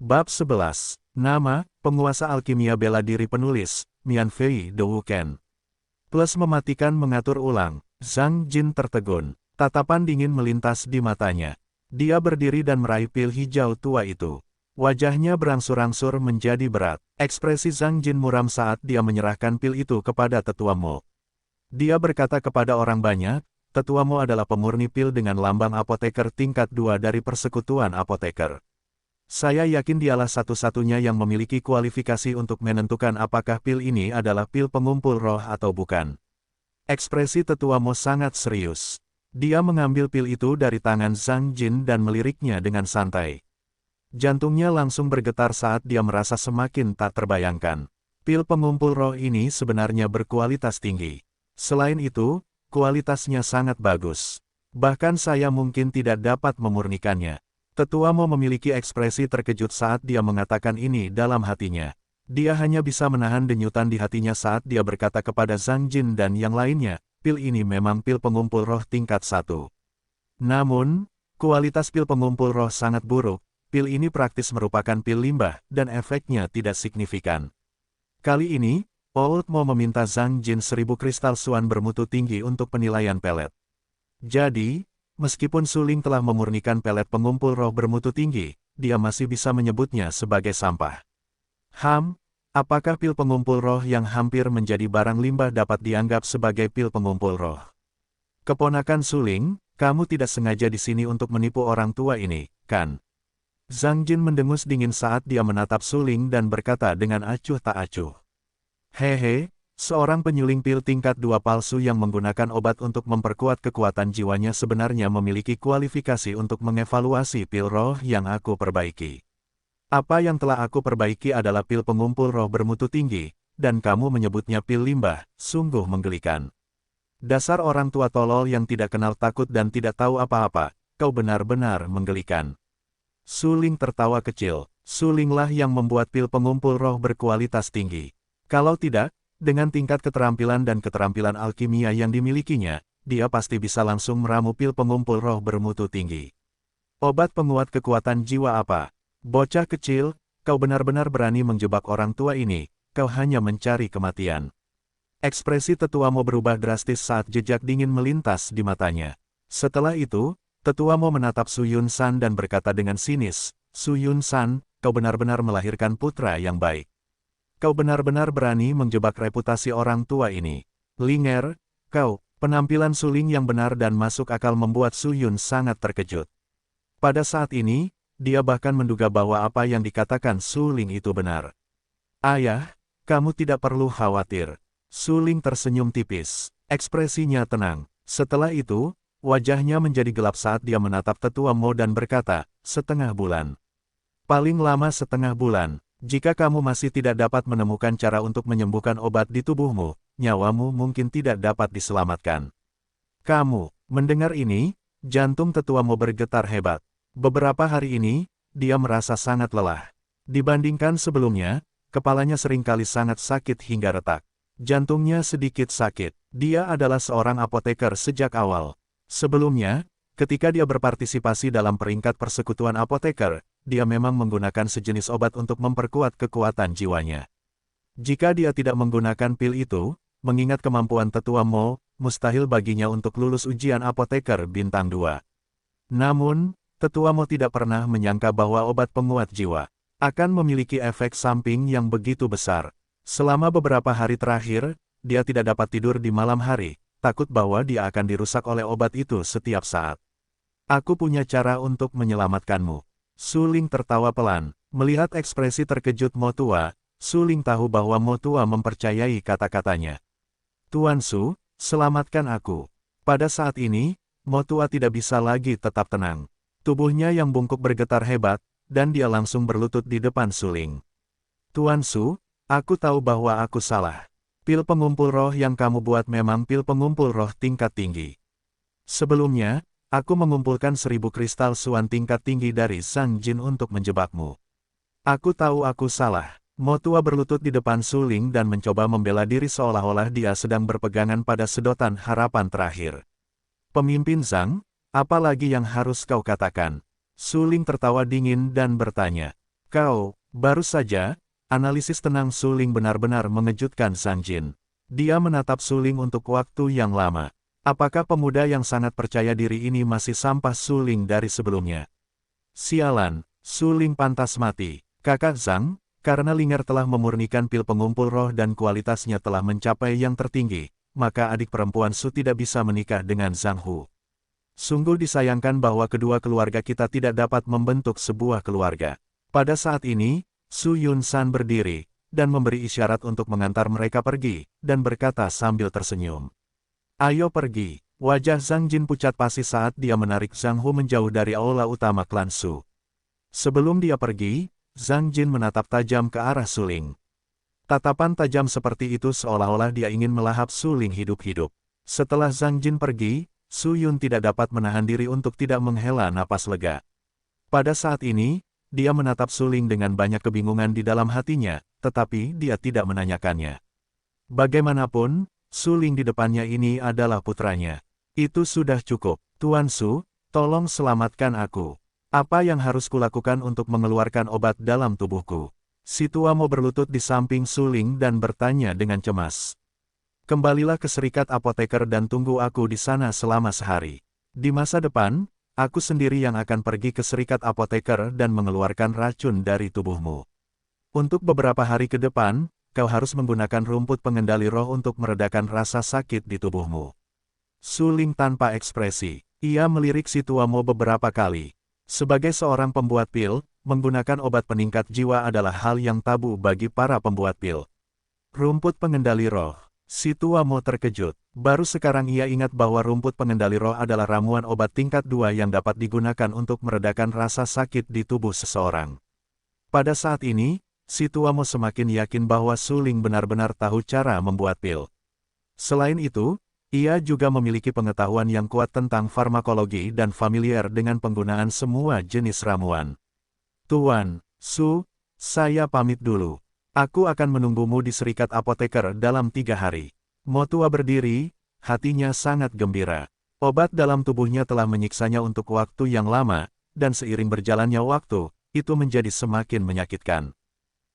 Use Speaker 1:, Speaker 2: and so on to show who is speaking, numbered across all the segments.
Speaker 1: Bab 11. Nama, penguasa alkimia bela diri penulis, Mian Fei Douken. Plus mematikan mengatur ulang, Zhang Jin tertegun. Tatapan dingin melintas di matanya. Dia berdiri dan meraih pil hijau tua itu. Wajahnya berangsur-angsur menjadi berat. Ekspresi Zhang Jin muram saat dia menyerahkan pil itu kepada Tetua Mo. Dia berkata kepada orang banyak, Tetua Mo adalah pemurni pil dengan lambang apoteker tingkat 2 dari Persekutuan Apoteker. Saya yakin dialah satu-satunya yang memiliki kualifikasi untuk menentukan apakah pil ini adalah pil pengumpul roh atau bukan. Ekspresi Tetua Mo sangat serius. Dia mengambil pil itu dari tangan Zhang Jin dan meliriknya dengan santai. Jantungnya langsung bergetar saat dia merasa semakin tak terbayangkan. Pil pengumpul roh ini sebenarnya berkualitas tinggi. Selain itu, kualitasnya sangat bagus. Bahkan saya mungkin tidak dapat memurnikannya. Tetua Mo memiliki ekspresi terkejut saat dia mengatakan ini dalam hatinya. Dia hanya bisa menahan denyutan di hatinya saat dia berkata kepada Zhang Jin dan yang lainnya, pil ini memang pil pengumpul roh tingkat 1. Namun, kualitas pil pengumpul roh sangat buruk. Pil ini praktis merupakan pil limbah, dan efeknya tidak signifikan. Kali ini, Old Mo meminta Zhang Jin 1000 kristal suan bermutu tinggi untuk penilaian pelet. Jadi, meskipun Suling telah memurnikan pelet pengumpul roh bermutu tinggi, dia masih bisa menyebutnya sebagai sampah. Apakah pil pengumpul roh yang hampir menjadi barang limbah dapat dianggap sebagai pil pengumpul roh? Keponakan Suling, kamu tidak sengaja di sini untuk menipu orang tua ini, kan? Zhang Jin mendengus dingin saat dia menatap Suling dan berkata dengan acuh tak acuh. Hehe, seorang penyuling pil tingkat 2 palsu yang menggunakan obat untuk memperkuat kekuatan jiwanya sebenarnya memiliki kualifikasi untuk mengevaluasi pil roh yang aku perbaiki. Apa yang telah aku perbaiki adalah pil pengumpul roh bermutu tinggi, dan kamu menyebutnya pil limbah, sungguh menggelikan. Dasar orang tua tolol yang tidak kenal takut dan tidak tahu apa-apa, kau benar-benar menggelikan. Suling tertawa kecil, Sulinglah yang membuat pil pengumpul roh berkualitas tinggi. Kalau tidak, dengan tingkat keterampilan dan keterampilan alkimia yang dimilikinya, dia pasti bisa langsung meramu pil pengumpul roh bermutu tinggi. Obat penguat kekuatan jiwa apa? Bocah kecil, kau benar-benar berani menjebak orang tua ini, kau hanya mencari kematian. Ekspresi Tetua Mo berubah drastis saat jejak dingin melintas di matanya. Setelah itu, Tetua Mo menatap Su Yun San dan berkata dengan sinis, Su Yun San, kau benar-benar melahirkan putra yang baik. Kau benar-benar berani menjebak reputasi orang tua ini. Linger, kau, penampilan Suling yang benar dan masuk akal membuat Su Yun sangat terkejut. Pada saat ini, dia bahkan menduga bahwa apa yang dikatakan Suling itu benar. Ayah, kamu tidak perlu khawatir. Suling tersenyum tipis, ekspresinya tenang. Setelah itu, wajahnya menjadi gelap saat dia menatap Tetua Mo dan berkata, setengah bulan. Paling lama setengah bulan. Jika kamu masih tidak dapat menemukan cara untuk menyembuhkan obat di tubuhmu, nyawamu mungkin tidak dapat diselamatkan. Kamu, mendengar ini, jantung Tetua Mo bergetar hebat. Beberapa hari ini, dia merasa sangat lelah. Dibandingkan sebelumnya, kepalanya seringkali sangat sakit hingga retak. Jantungnya sedikit sakit. Dia adalah seorang apoteker sejak awal. Sebelumnya, ketika dia berpartisipasi dalam peringkat Persekutuan Apoteker, dia memang menggunakan sejenis obat untuk memperkuat kekuatan jiwanya. Jika dia tidak menggunakan pil itu, mengingat kemampuan Tetua Mo, mustahil baginya untuk lulus ujian apoteker bintang 2. Namun, Tetua Mo tidak pernah menyangka bahwa obat penguat jiwa akan memiliki efek samping yang begitu besar. Selama beberapa hari terakhir, dia tidak dapat tidur di malam hari, takut bahwa dia akan dirusak oleh obat itu setiap saat. Aku punya cara untuk menyelamatkanmu. Suling tertawa pelan. Melihat ekspresi terkejut Mo Tua, Suling tahu bahwa Mo Tua mempercayai kata-katanya. Tuan Su, selamatkan aku. Pada saat ini, Mo Tua tidak bisa lagi tetap tenang. Tubuhnya yang bungkuk bergetar hebat, dan dia langsung berlutut di depan Suling. Tuan Su, aku tahu bahwa aku salah. Pil pengumpul roh yang kamu buat memang pil pengumpul roh tingkat tinggi. Sebelumnya, aku mengumpulkan 1000 kristal suan tingkat tinggi dari Zhang Jin untuk menjebakmu. Aku tahu aku salah. Mo Tua berlutut di depan Suling dan mencoba membela diri seolah-olah dia sedang berpegangan pada sedotan harapan terakhir. Pemimpin Zhang, apa lagi yang harus kau katakan? Suling tertawa dingin dan bertanya. Kau, baru saja, analisis tenang Suling benar-benar mengejutkan Zhang Jin. Dia menatap Suling untuk waktu yang lama. Apakah pemuda yang sangat percaya diri ini masih sampah Suling dari sebelumnya? Sialan, Suling pantas mati. Kakak Zhang, karena Linger telah memurnikan pil pengumpul roh dan kualitasnya telah mencapai yang tertinggi, maka adik perempuan Su tidak bisa menikah dengan Zhang Hu. Sungguh disayangkan bahwa kedua keluarga kita tidak dapat membentuk sebuah keluarga. Pada saat ini, Su Yun-san berdiri, dan memberi isyarat untuk mengantar mereka pergi, dan berkata sambil tersenyum. Ayo pergi. Wajah Zhang Jin pucat pasi saat dia menarik Zhang Hu menjauh dari aula utama klan Su. Sebelum dia pergi, Zhang Jin menatap tajam ke arah Suling. Tatapan tajam seperti itu seolah-olah dia ingin melahap Suling hidup-hidup. Setelah Zhang Jin pergi, Su Yun tidak dapat menahan diri untuk tidak menghela napas lega. Pada saat ini, dia menatap Suling dengan banyak kebingungan di dalam hatinya, tetapi dia tidak menanyakannya. Bagaimanapun, Suling di depannya ini adalah putranya. Itu sudah cukup. Tuan Su, tolong selamatkan aku. Apa yang harus kulakukan untuk mengeluarkan obat dalam tubuhku? Si tua Mo berlutut di samping Suling dan bertanya dengan cemas. Kembalilah ke Serikat Apoteker dan tunggu aku di sana selama sehari. Di masa depan, aku sendiri yang akan pergi ke Serikat Apoteker dan mengeluarkan racun dari tubuhmu. Untuk beberapa hari ke depan, kau harus menggunakan rumput pengendali roh untuk meredakan rasa sakit di tubuhmu. Suling tanpa ekspresi. Ia melirik si tua Mo beberapa kali. Sebagai seorang pembuat pil, menggunakan obat peningkat jiwa adalah hal yang tabu bagi para pembuat pil. Rumput pengendali roh. Si tua Mo terkejut. Baru sekarang ia ingat bahwa rumput pengendali roh adalah ramuan obat tingkat 2 yang dapat digunakan untuk meredakan rasa sakit di tubuh seseorang. Pada saat ini, si tua Mo semakin yakin bahwa Suling benar-benar tahu cara membuat pil. Selain itu, ia juga memiliki pengetahuan yang kuat tentang farmakologi dan familiar dengan penggunaan semua jenis ramuan. Tuan Su, saya pamit dulu. Aku akan menunggumu di Serikat Apoteker dalam 3 hari. Mo tua berdiri, hatinya sangat gembira. Obat dalam tubuhnya telah menyiksanya untuk waktu yang lama, dan seiring berjalannya waktu, itu menjadi semakin menyakitkan.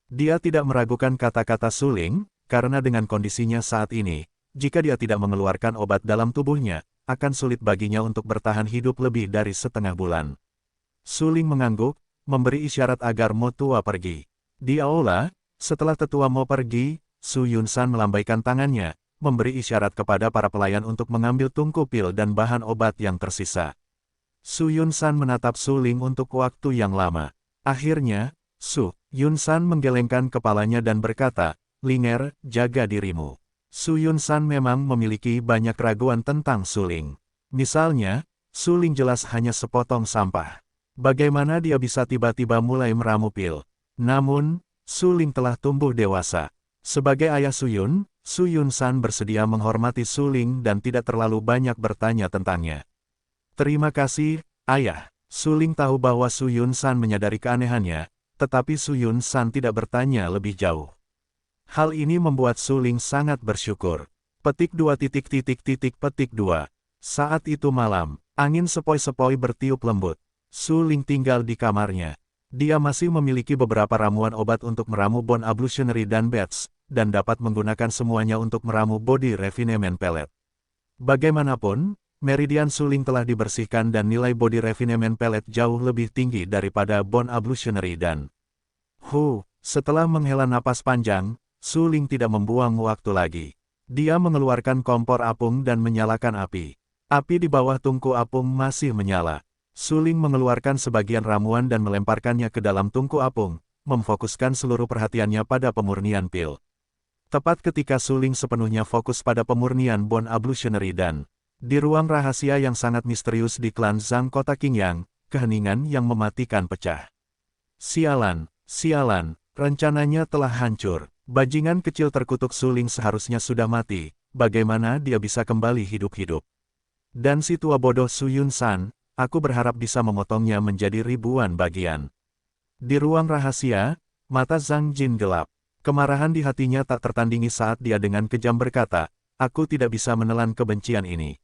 Speaker 1: Dia tidak meragukan kata-kata Suling, karena dengan kondisinya saat ini, jika dia tidak mengeluarkan obat dalam tubuhnya, akan sulit baginya untuk bertahan hidup lebih dari setengah bulan. Suling mengangguk, memberi isyarat agar Mo tua pergi. Di aula, setelah tetua Mo pergi, Su Yun-san melambaikan tangannya, memberi isyarat kepada para pelayan untuk mengambil tungku pil dan bahan obat yang tersisa. Su Yun-san menatap Suling untuk waktu yang lama. Akhirnya, Su Yun-san menggelengkan kepalanya dan berkata, Linger, jaga dirimu. Su Yun-san memang memiliki banyak keraguan tentang Suling. Misalnya, Suling jelas hanya sepotong sampah. Bagaimana dia bisa tiba-tiba mulai meramu pil? Namun, Suling telah tumbuh dewasa. Sebagai ayah Su Yun-san bersedia menghormati Suling dan tidak terlalu banyak bertanya tentangnya. Terima kasih, ayah. Suling tahu bahwa Su Yun-san menyadari keanehannya, tetapi Su Yun-san tidak bertanya lebih jauh. Hal ini membuat Suling sangat bersyukur. Petik 2. Saat itu malam, angin sepoi-sepoi bertiup lembut. Suling tinggal di kamarnya. Dia masih memiliki beberapa ramuan obat untuk meramu Bone Ablutionary dan Bats, dan dapat menggunakan semuanya untuk meramu Body Refinement Pellet. Bagaimanapun, meridian Suling telah dibersihkan dan nilai Body Refinement Pellet jauh lebih tinggi daripada Bone Ablutionary dan setelah menghela napas panjang, Suling tidak membuang waktu lagi. Dia mengeluarkan kompor apung dan menyalakan api. Api di bawah tungku apung masih menyala. Suling mengeluarkan sebagian ramuan dan melemparkannya ke dalam tungku apung, memfokuskan seluruh perhatiannya pada pemurnian pil. Tepat ketika Suling sepenuhnya fokus pada pemurnian Bone Ablutionary dan di ruang rahasia yang sangat misterius di klan Zhang Kota Qingyang, keheningan yang mematikan pecah. Sialan, rencananya telah hancur. Bajingan kecil terkutuk Suling seharusnya sudah mati, bagaimana dia bisa kembali hidup-hidup? Dan si tua bodoh Su Yun-san, aku berharap bisa memotongnya menjadi ribuan bagian. Di ruang rahasia, mata Zhang Jin gelap. Kemarahan di hatinya tak tertandingi saat dia dengan kejam berkata, aku tidak bisa menelan kebencian ini.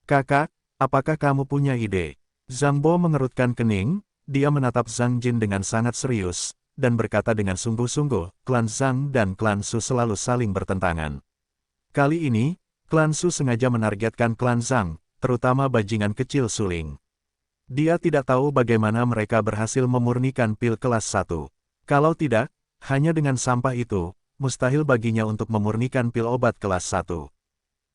Speaker 1: Kakak, apakah kamu punya ide? Zhang Bo mengerutkan kening, dia menatap Zhang Jin dengan sangat serius, dan berkata dengan sungguh-sungguh, klan Zhang dan klan Su selalu saling bertentangan. Kali ini, klan Su sengaja menargetkan klan Zhang, terutama bajingan kecil Suling. Dia tidak tahu bagaimana mereka berhasil memurnikan pil kelas 1. Kalau tidak, hanya dengan sampah itu, mustahil baginya untuk memurnikan pil obat kelas 1.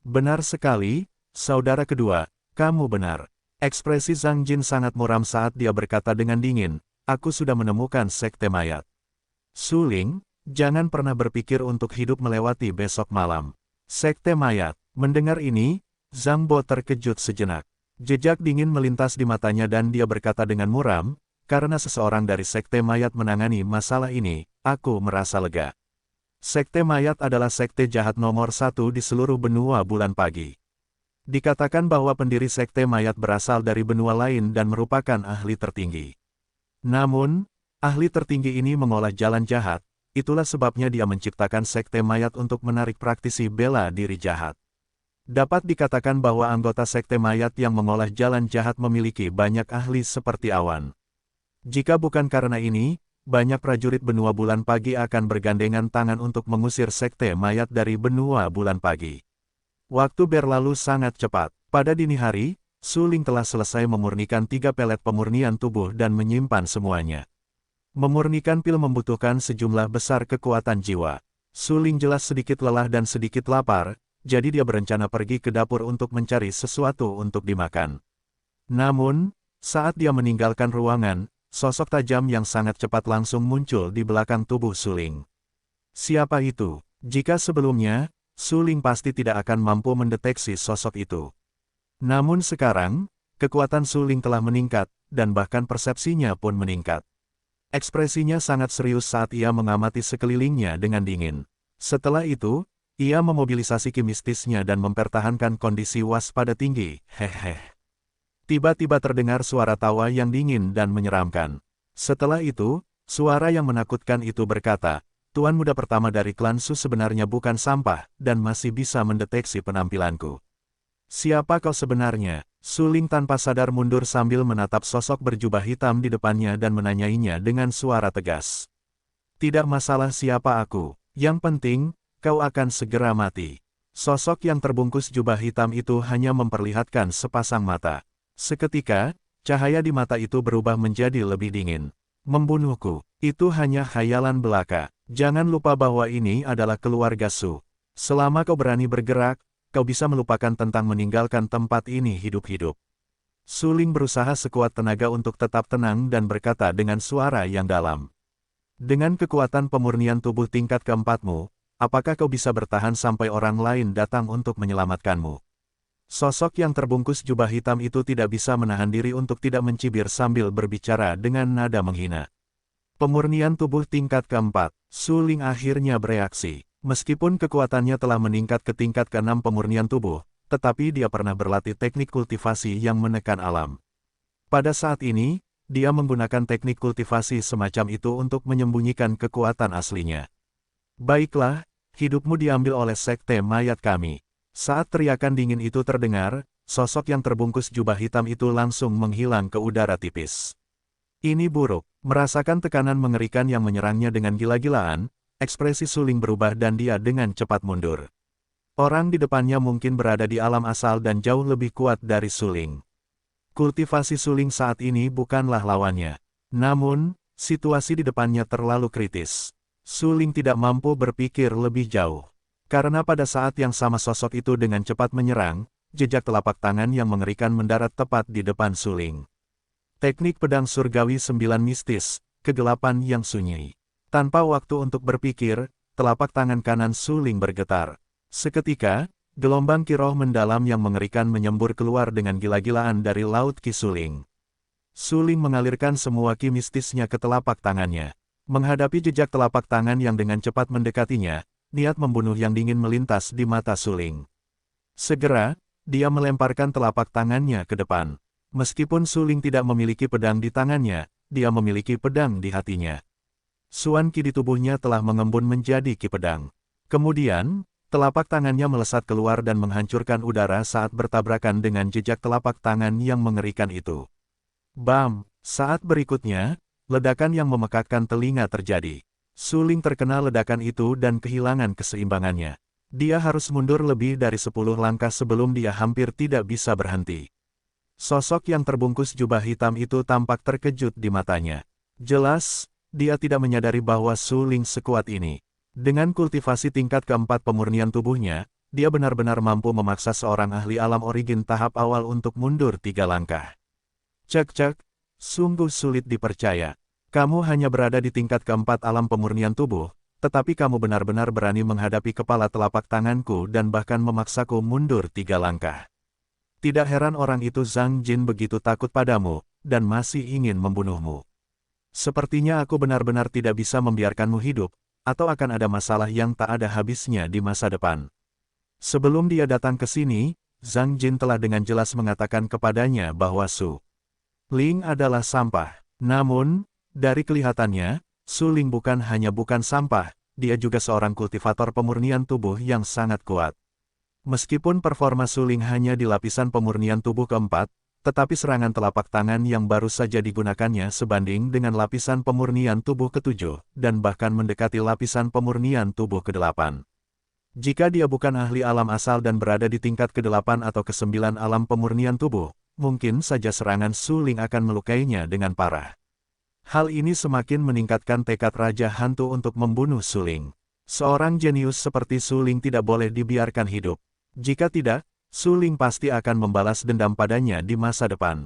Speaker 1: Benar sekali, saudara kedua, kamu benar. Ekspresi Zhang Jin sangat muram saat dia berkata dengan dingin, aku sudah menemukan sekte mayat. Suling, jangan pernah berpikir untuk hidup melewati besok malam. Sekte mayat. Mendengar ini, Zhang Bo terkejut sejenak. Jejak dingin melintas di matanya dan dia berkata dengan muram, karena seseorang dari sekte mayat menangani masalah ini, aku merasa lega. Sekte mayat adalah sekte jahat nomor 1 di seluruh benua bulan pagi. Dikatakan bahwa pendiri sekte mayat berasal dari benua lain dan merupakan ahli tertinggi. Namun, ahli tertinggi ini mengolah jalan jahat, itulah sebabnya dia menciptakan sekte mayat untuk menarik praktisi bela diri jahat. Dapat dikatakan bahwa anggota sekte mayat yang mengolah jalan jahat memiliki banyak ahli seperti awan. Jika bukan karena ini, banyak prajurit benua bulan pagi akan bergandengan tangan untuk mengusir sekte mayat dari benua bulan pagi. Waktu berlalu sangat cepat. Pada dini hari, Suling telah selesai memurnikan 3 pelet pemurnian tubuh dan menyimpan semuanya. Memurnikan pil membutuhkan sejumlah besar kekuatan jiwa. Suling jelas sedikit lelah dan sedikit lapar, jadi dia berencana pergi ke dapur untuk mencari sesuatu untuk dimakan. Namun, saat dia meninggalkan ruangan, sosok tajam yang sangat cepat langsung muncul di belakang tubuh Suling. Siapa itu? Jika sebelumnya, Suling pasti tidak akan mampu mendeteksi sosok itu. Namun sekarang, kekuatan Suling telah meningkat, dan bahkan persepsinya pun meningkat. Ekspresinya sangat serius saat ia mengamati sekelilingnya dengan dingin. Setelah itu, ia memobilisasi ki mistisnya dan mempertahankan kondisi waspada tinggi. Hehe. Tiba-tiba terdengar suara tawa yang dingin dan menyeramkan. Setelah itu, suara yang menakutkan itu berkata, Tuan muda pertama dari klan Su sebenarnya bukan sampah, dan masih bisa mendeteksi penampilanku. Siapa kau sebenarnya? Suling tanpa sadar mundur sambil menatap sosok berjubah hitam di depannya dan menanyainya dengan suara tegas. Tidak masalah siapa aku, yang penting, kau akan segera mati. Sosok yang terbungkus jubah hitam itu hanya memperlihatkan sepasang mata. Seketika, cahaya di mata itu berubah menjadi lebih dingin. Membunuhku, itu hanya khayalan belaka. Jangan lupa bahwa ini adalah keluarga Su. Selama kau berani bergerak, kau bisa melupakan tentang meninggalkan tempat ini hidup-hidup. Suling berusaha sekuat tenaga untuk tetap tenang dan berkata dengan suara yang dalam. Dengan kekuatan pemurnian tubuh tingkat keempatmu, apakah kau bisa bertahan sampai orang lain datang untuk menyelamatkanmu? Sosok yang terbungkus jubah hitam itu tidak bisa menahan diri untuk tidak mencibir sambil berbicara dengan nada menghina. Pemurnian tubuh tingkat keempat, Suling akhirnya bereaksi. Meskipun kekuatannya telah meningkat ke tingkat ke-6 pemurnian tubuh, tetapi dia pernah berlatih teknik kultivasi yang menekan alam. Pada saat ini, dia menggunakan teknik kultivasi semacam itu untuk menyembunyikan kekuatan aslinya. Baiklah, hidupmu diambil oleh sekte mayat kami. Saat teriakan dingin itu terdengar, sosok yang terbungkus jubah hitam itu langsung menghilang ke udara tipis. Ini buruk. Merasakan tekanan mengerikan yang menyerangnya dengan gila-gilaan, ekspresi Suling berubah dan dia dengan cepat mundur. Orang di depannya mungkin berada di alam asal dan jauh lebih kuat dari Suling. Kultivasi Suling saat ini bukanlah lawannya. Namun, situasi di depannya terlalu kritis. Suling tidak mampu berpikir lebih jauh. Karena pada saat yang sama sosok itu dengan cepat menyerang, jejak telapak tangan yang mengerikan mendarat tepat di depan Suling. Teknik pedang surgawi 9 mistis, kegelapan yang sunyi. Tanpa waktu untuk berpikir, telapak tangan kanan Suling bergetar. Seketika, gelombang ki roh mendalam yang mengerikan menyembur keluar dengan gila-gilaan dari laut ki Suling. Suling mengalirkan semua ki mistisnya ke telapak tangannya. Menghadapi jejak telapak tangan yang dengan cepat mendekatinya, niat membunuh yang dingin melintas di mata Suling. Segera, dia melemparkan telapak tangannya ke depan. Meskipun Suling tidak memiliki pedang di tangannya, dia memiliki pedang di hatinya. Suan ki di tubuhnya telah mengembun menjadi ki pedang. Kemudian, telapak tangannya melesat keluar dan menghancurkan udara saat bertabrakan dengan jejak telapak tangan yang mengerikan itu. Bam! Saat berikutnya, ledakan yang memekakkan telinga terjadi. Su Ling terkena ledakan itu dan kehilangan keseimbangannya. Dia harus mundur lebih dari 10 langkah sebelum dia hampir tidak bisa berhenti. Sosok yang terbungkus jubah hitam itu tampak terkejut di matanya. Jelas, dia tidak menyadari bahwa Su Ling sekuat ini. Dengan kultivasi tingkat keempat pemurnian tubuhnya, dia benar-benar mampu memaksa seorang ahli alam origin tahap awal untuk mundur 3 langkah. Cek, sungguh sulit dipercaya. Kamu hanya berada di tingkat keempat alam pemurnian tubuh, tetapi kamu benar-benar berani menghadapi kepala telapak tanganku dan bahkan memaksaku mundur 3 langkah. Tidak heran orang itu Zhang Jin begitu takut padamu, dan masih ingin membunuhmu. Sepertinya aku benar-benar tidak bisa membiarkanmu hidup, atau akan ada masalah yang tak ada habisnya di masa depan. Sebelum dia datang ke sini, Zhang Jin telah dengan jelas mengatakan kepadanya bahwa Su Ling adalah sampah. Namun, dari kelihatannya, Su Ling bukan sampah, dia juga seorang kultivator pemurnian tubuh yang sangat kuat. Meskipun performa Su Ling hanya di lapisan pemurnian tubuh keempat, tetapi serangan telapak tangan yang baru saja digunakannya sebanding dengan lapisan pemurnian tubuh ketujuh, dan bahkan mendekati lapisan pemurnian tubuh kedelapan. Jika dia bukan ahli alam asal dan berada di tingkat ke-8 atau ke-9 alam pemurnian tubuh, mungkin saja serangan Su Ling akan melukainya dengan parah. Hal ini semakin meningkatkan tekad Raja Hantu untuk membunuh Su Ling. Seorang jenius seperti Su Ling tidak boleh dibiarkan hidup. Jika tidak, Su Ling pasti akan membalas dendam padanya di masa depan.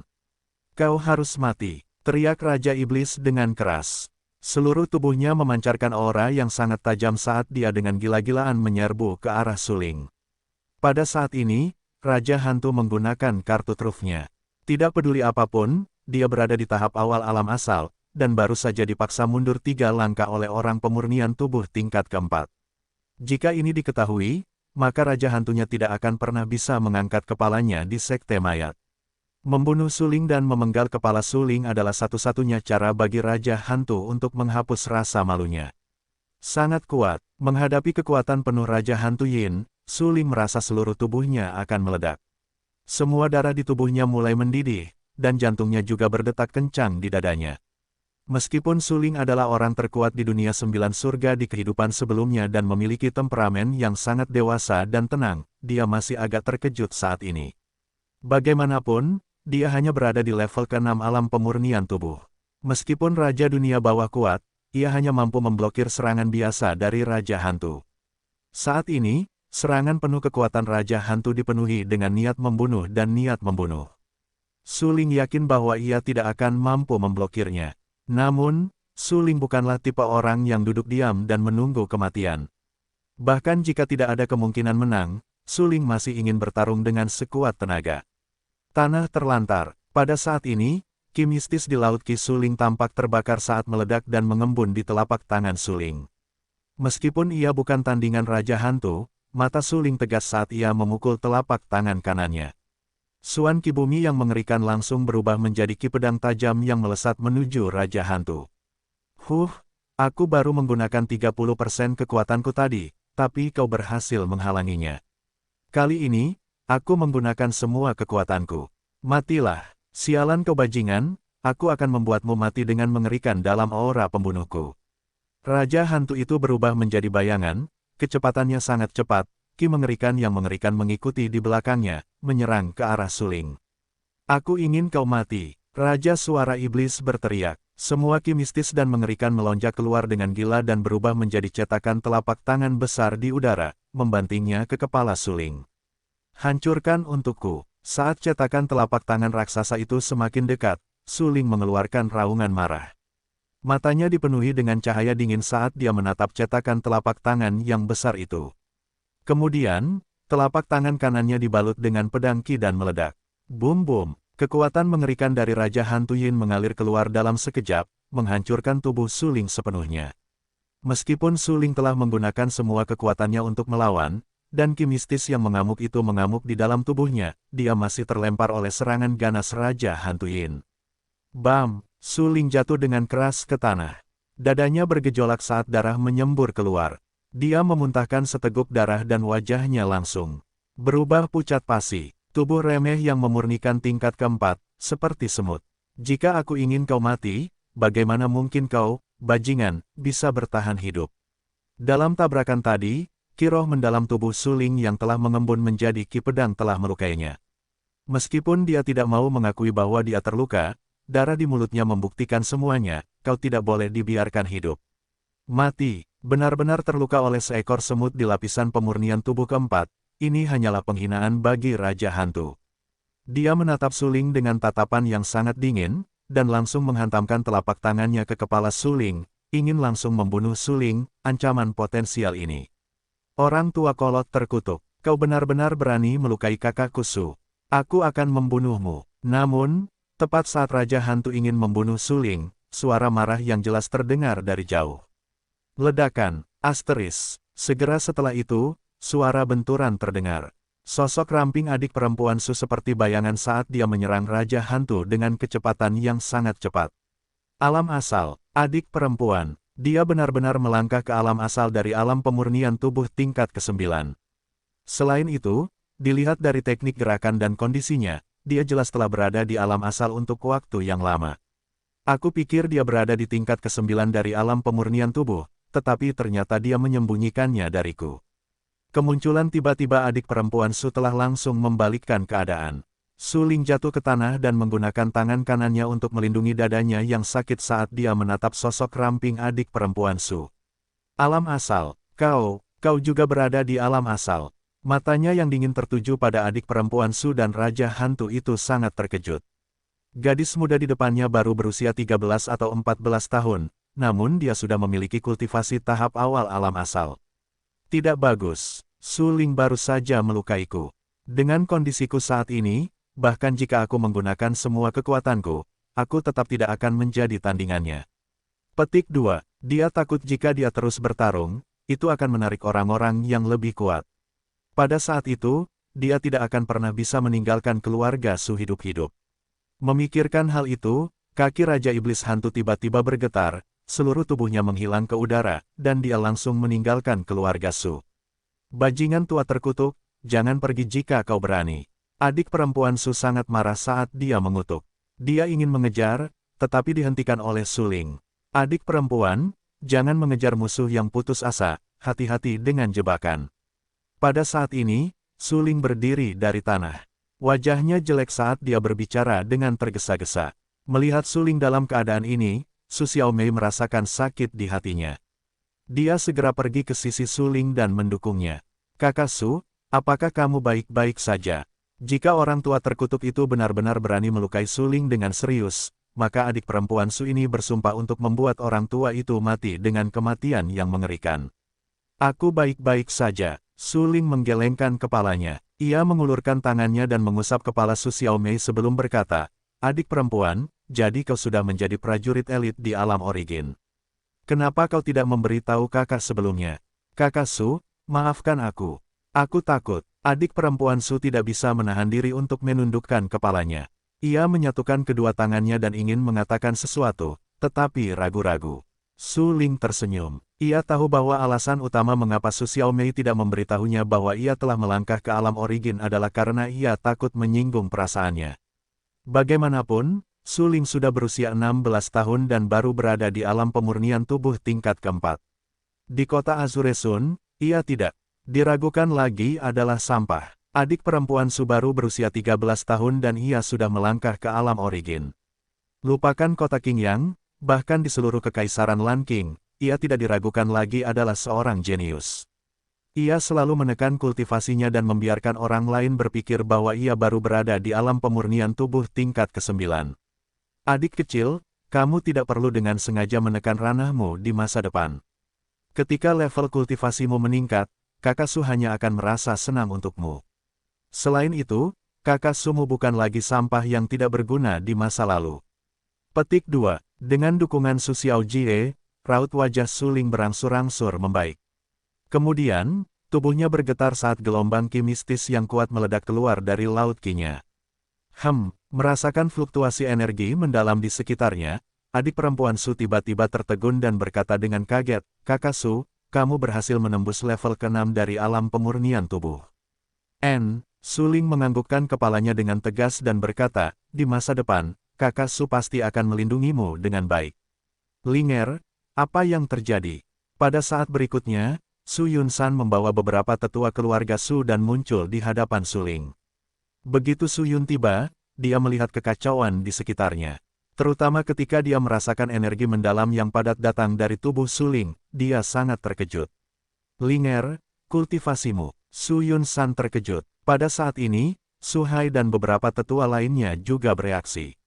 Speaker 1: Kau harus mati, teriak Raja Iblis dengan keras. Seluruh tubuhnya memancarkan aura yang sangat tajam saat dia dengan gila-gilaan menyerbu ke arah Su Ling. Pada saat ini, Raja Hantu menggunakan kartu trufnya. Tidak peduli apapun, dia berada di tahap awal alam asal, dan baru saja dipaksa mundur 3 langkah oleh orang pemurnian tubuh tingkat keempat. Jika ini diketahui, maka Raja Hantunya tidak akan pernah bisa mengangkat kepalanya di Sekte Mayat. Membunuh Su Ling dan memenggal kepala Su Ling adalah satu-satunya cara bagi Raja Hantu untuk menghapus rasa malunya. Sangat kuat, menghadapi kekuatan penuh Raja Hantu Yin, Su Ling merasa seluruh tubuhnya akan meledak. Semua darah di tubuhnya mulai mendidih, dan jantungnya juga berdetak kencang di dadanya. Meskipun Su Ling adalah orang terkuat di dunia 9 surga di kehidupan sebelumnya dan memiliki temperamen yang sangat dewasa dan tenang, dia masih agak terkejut saat ini. Bagaimanapun, dia hanya berada di level ke-6 alam pemurnian tubuh. Meskipun Raja Dunia Bawah kuat, ia hanya mampu memblokir serangan biasa dari Raja Hantu. Saat ini, serangan penuh kekuatan Raja Hantu dipenuhi dengan niat membunuh dan niat membunuh. Su Ling yakin bahwa ia tidak akan mampu memblokirnya. Namun, Su Ling bukanlah tipe orang yang duduk diam dan menunggu kematian. Bahkan jika tidak ada kemungkinan menang, Su Ling masih ingin bertarung dengan sekuat tenaga. Tanah terlantar. Pada saat ini, ki mistis di laut Ki Su Ling tampak terbakar saat meledak dan mengembun di telapak tangan Su Ling. Meskipun ia bukan tandingan Raja Hantu, mata Su Ling tegas saat ia memukul telapak tangan kanannya. Suan Ki Bumi yang mengerikan langsung berubah menjadi ki pedang tajam yang melesat menuju Raja Hantu. Aku baru menggunakan 30% kekuatanku tadi, tapi kau berhasil menghalanginya. Kali ini, aku menggunakan semua kekuatanku. Matilah, sialan kau bajingan, aku akan membuatmu mati dengan mengerikan dalam aura pembunuhku. Raja Hantu itu berubah menjadi bayangan, kecepatannya sangat cepat, ki mengerikan yang mengerikan mengikuti di belakangnya, menyerang ke arah Su Ling. Aku ingin kau mati, Raja Suara Iblis berteriak. Semua ki mistis dan mengerikan melonjak keluar dengan gila dan berubah menjadi cetakan telapak tangan besar di udara, membantingnya ke kepala Su Ling. Hancurkan untukku. Saat cetakan telapak tangan raksasa itu semakin dekat, Su Ling mengeluarkan raungan marah. Matanya dipenuhi dengan cahaya dingin saat dia menatap cetakan telapak tangan yang besar itu. Kemudian, telapak tangan kanannya dibalut dengan pedang ki dan meledak. Bum-bum, kekuatan mengerikan dari Raja Hantu Yin mengalir keluar dalam sekejap, menghancurkan tubuh Su Ling sepenuhnya. Meskipun Su Ling telah menggunakan semua kekuatannya untuk melawan, dan ki mistis yang mengamuk itu mengamuk di dalam tubuhnya, dia masih terlempar oleh serangan ganas Raja Hantu Yin. Bam! Su Ling jatuh dengan keras ke tanah. Dadanya bergejolak saat darah menyembur keluar. Dia memuntahkan seteguk darah dan wajahnya langsung berubah pucat pasi. Tubuh remeh yang memurnikan tingkat keempat, seperti semut. Jika aku ingin kau mati, bagaimana mungkin kau, bajingan, bisa bertahan hidup? Dalam tabrakan tadi, ki roh mendalam tubuh Suling yang telah mengembun menjadi ki pedang telah melukainya. Meskipun dia tidak mau mengakui bahwa dia terluka, darah di mulutnya membuktikan semuanya, kau tidak boleh dibiarkan hidup. Mati, benar-benar terluka oleh seekor semut di lapisan pemurnian tubuh keempat, ini hanyalah penghinaan bagi Raja Hantu. Dia menatap Suling dengan tatapan yang sangat dingin, dan langsung menghantamkan telapak tangannya ke kepala Suling, ingin langsung membunuh Suling, ancaman potensial ini. Orang tua kolot terkutuk, kau benar-benar berani melukai kakakku Su. Aku akan membunuhmu. Namun, tepat saat Raja Hantu ingin membunuh Suling, suara marah yang jelas terdengar dari jauh. Ledakan, asteris. Segera setelah itu, suara benturan terdengar. Sosok ramping adik perempuan Su seperti bayangan saat dia menyerang Raja Hantu dengan kecepatan yang sangat cepat. Alam asal, adik perempuan. Dia benar-benar melangkah ke alam asal dari alam pemurnian tubuh tingkat ke-9. Selain itu, dilihat dari teknik gerakan dan kondisinya, dia jelas telah berada di alam asal untuk waktu yang lama. Aku pikir dia berada di tingkat ke-9 dari alam pemurnian tubuh, tetapi ternyata dia menyembunyikannya dariku. Kemunculan tiba-tiba adik perempuan Su telah langsung membalikkan keadaan. Suling jatuh ke tanah dan menggunakan tangan kanannya untuk melindungi dadanya yang sakit saat dia menatap sosok ramping adik perempuan Su. Alam asal, kau juga berada di alam asal. Matanya yang dingin tertuju pada adik perempuan Su dan Raja Hantu itu sangat terkejut. Gadis muda di depannya baru berusia 13 atau 14 tahun, namun dia sudah memiliki kultivasi tahap awal alam asal. Tidak bagus, Suling baru saja melukaiku. Dengan kondisiku saat ini, bahkan jika aku menggunakan semua kekuatanku, aku tetap tidak akan menjadi tandingannya. Petik 2. Dia takut jika dia terus bertarung, itu akan menarik orang-orang yang lebih kuat. Pada saat itu, dia tidak akan pernah bisa meninggalkan keluarga Su hidup-hidup. Memikirkan hal itu, kaki Raja Iblis Hantu tiba-tiba bergetar, seluruh tubuhnya menghilang ke udara, dan dia langsung meninggalkan keluarga Su. Bajingan tua terkutuk, jangan pergi jika kau berani. Adik perempuan Su sangat marah saat dia mengutuk. Dia ingin mengejar, tetapi dihentikan oleh Suling. Adik perempuan, jangan mengejar musuh yang putus asa, hati-hati dengan jebakan. Pada saat ini, Suling berdiri dari tanah. Wajahnya jelek saat dia berbicara dengan tergesa-gesa. Melihat Suling dalam keadaan ini, Su Xiaomei merasakan sakit di hatinya. Dia segera pergi ke sisi Suling dan mendukungnya. Kakak Su, apakah kamu baik-baik saja? Jika orang tua terkutuk itu benar-benar berani melukai Suling dengan serius, maka adik perempuan Su ini bersumpah untuk membuat orang tua itu mati dengan kematian yang mengerikan. Aku baik-baik saja. Suling menggelengkan kepalanya. Ia mengulurkan tangannya dan mengusap kepala Su Xiaomei sebelum berkata, adik perempuan, jadi kau sudah menjadi prajurit elit di alam origin. Kenapa kau tidak memberitahu kakak sebelumnya? Kakak Su, maafkan aku. Aku takut. Adik perempuan Su tidak bisa menahan diri untuk menundukkan kepalanya. Ia menyatukan kedua tangannya dan ingin mengatakan sesuatu, tetapi ragu-ragu. Suling tersenyum. Ia tahu bahwa alasan utama mengapa Su Xiaomei tidak memberitahunya bahwa ia telah melangkah ke alam origin adalah karena ia takut menyinggung perasaannya. Bagaimanapun, Suling sudah berusia 16 tahun dan baru berada di alam pemurnian tubuh tingkat keempat. Di kota Azure Sun, ia tidak diragukan lagi adalah sampah. Adik perempuan Su baru berusia 13 tahun dan ia sudah melangkah ke alam origin. Lupakan kota Qingyang, bahkan di seluruh kekaisaran Lanqing, ia tidak diragukan lagi adalah seorang jenius. Ia selalu menekan kultivasinya dan membiarkan orang lain berpikir bahwa ia baru berada di alam pemurnian tubuh tingkat ke-9. Adik kecil, kamu tidak perlu dengan sengaja menekan ranahmu di masa depan. Ketika level kultivasimu meningkat, kakak Su hanya akan merasa senang untukmu. Selain itu, kakak Sumu bukan lagi sampah yang tidak berguna di masa lalu. Petik 2. Dengan dukungan Su Xiaojie, raut wajah Suling berangsur-angsur membaik. Kemudian, tubuhnya bergetar saat gelombang ki mistis yang kuat meledak keluar dari laut ki-nya. Merasakan fluktuasi energi mendalam di sekitarnya, adik perempuan Su tiba-tiba tertegun dan berkata dengan kaget, kakak Su, kamu berhasil menembus level ke-6 dari alam pemurnian tubuh. Suling menganggukkan kepalanya dengan tegas dan berkata, di masa depan, kakak Su pasti akan melindungimu dengan baik. Linger, apa yang terjadi? Pada saat berikutnya, Su Yun-san membawa beberapa tetua keluarga Su dan muncul di hadapan Su Ling. Begitu Su Yun tiba, dia melihat kekacauan di sekitarnya. Terutama ketika dia merasakan energi mendalam yang padat datang dari tubuh Su Ling, dia sangat terkejut. Linger, kultivasimu. Su Yun-san terkejut. Pada saat ini, Su Hai dan beberapa tetua lainnya juga bereaksi.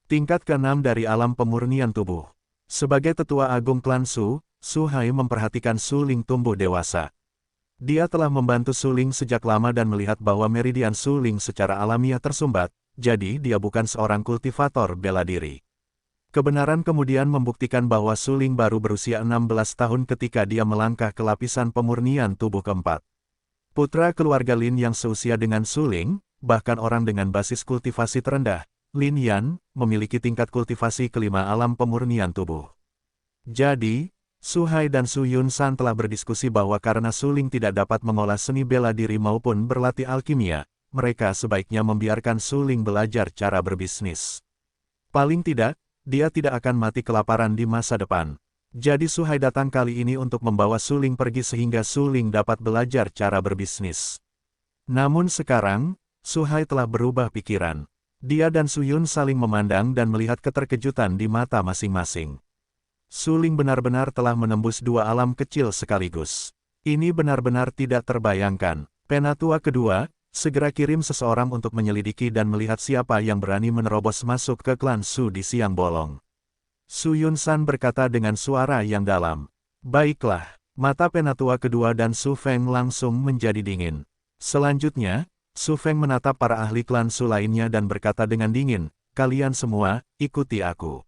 Speaker 1: Tingkat ke-6 dari alam pemurnian tubuh. Sebagai tetua agung klan Su, Su Hai memperhatikan Su Ling tumbuh dewasa. Dia telah membantu Su Ling sejak lama dan melihat bahwa meridian Su Ling secara alamiah tersumbat, jadi dia bukan seorang kultivator bela diri. Kebenaran kemudian membuktikan bahwa Su Ling baru berusia 16 tahun ketika dia melangkah ke lapisan pemurnian tubuh keempat. Putra keluarga Lin yang seusia dengan Su Ling, bahkan orang dengan basis kultivasi terendah, Lin Yan, memiliki tingkat kultivasi kelima alam pemurnian tubuh. Jadi, Su Hai dan Su Yun-san telah berdiskusi bahwa karena Su Ling tidak dapat mengolah seni bela diri maupun berlatih alkimia, mereka sebaiknya membiarkan Su Ling belajar cara berbisnis. Paling tidak, dia tidak akan mati kelaparan di masa depan. Jadi Su Hai datang kali ini untuk membawa Su Ling pergi sehingga Su Ling dapat belajar cara berbisnis. Namun sekarang, Su Hai telah berubah pikiran. Dia dan Su Yun saling memandang dan melihat keterkejutan di mata masing-masing. Su Ling benar-benar telah menembus dua alam kecil sekaligus. Ini benar-benar tidak terbayangkan. Penatua kedua, segera kirim seseorang untuk menyelidiki dan melihat siapa yang berani menerobos masuk ke klan Su di siang bolong. Su Yun-san berkata dengan suara yang dalam. Baiklah, mata penatua kedua dan Su Feng langsung menjadi dingin. Selanjutnya, Su Feng menatap para ahli klan Su lainnya dan berkata dengan dingin, kalian semua, ikuti aku.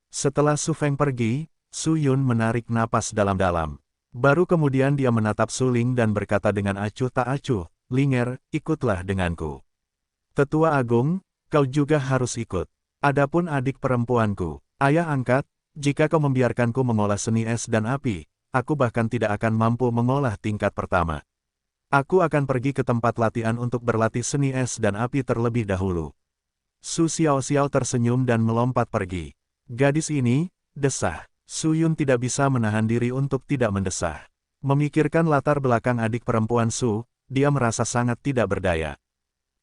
Speaker 1: Setelah Su Feng pergi, Su Yun menarik napas dalam-dalam. Baru kemudian dia menatap Su Ling dan berkata dengan acuh tak acuh, Linger, ikutlah denganku. Tetua Agung, kau juga harus ikut. Adapun adik perempuanku, ayah angkat, jika kau membiarkanku mengolah seni es dan api, aku bahkan tidak akan mampu mengolah tingkat pertama. Aku akan pergi ke tempat latihan untuk berlatih seni es dan api terlebih dahulu. Su Xiaoxiao tersenyum dan melompat pergi. Gadis ini, desah. Su Yun tidak bisa menahan diri untuk tidak mendesah. Memikirkan latar belakang adik perempuan Su, dia merasa sangat tidak berdaya.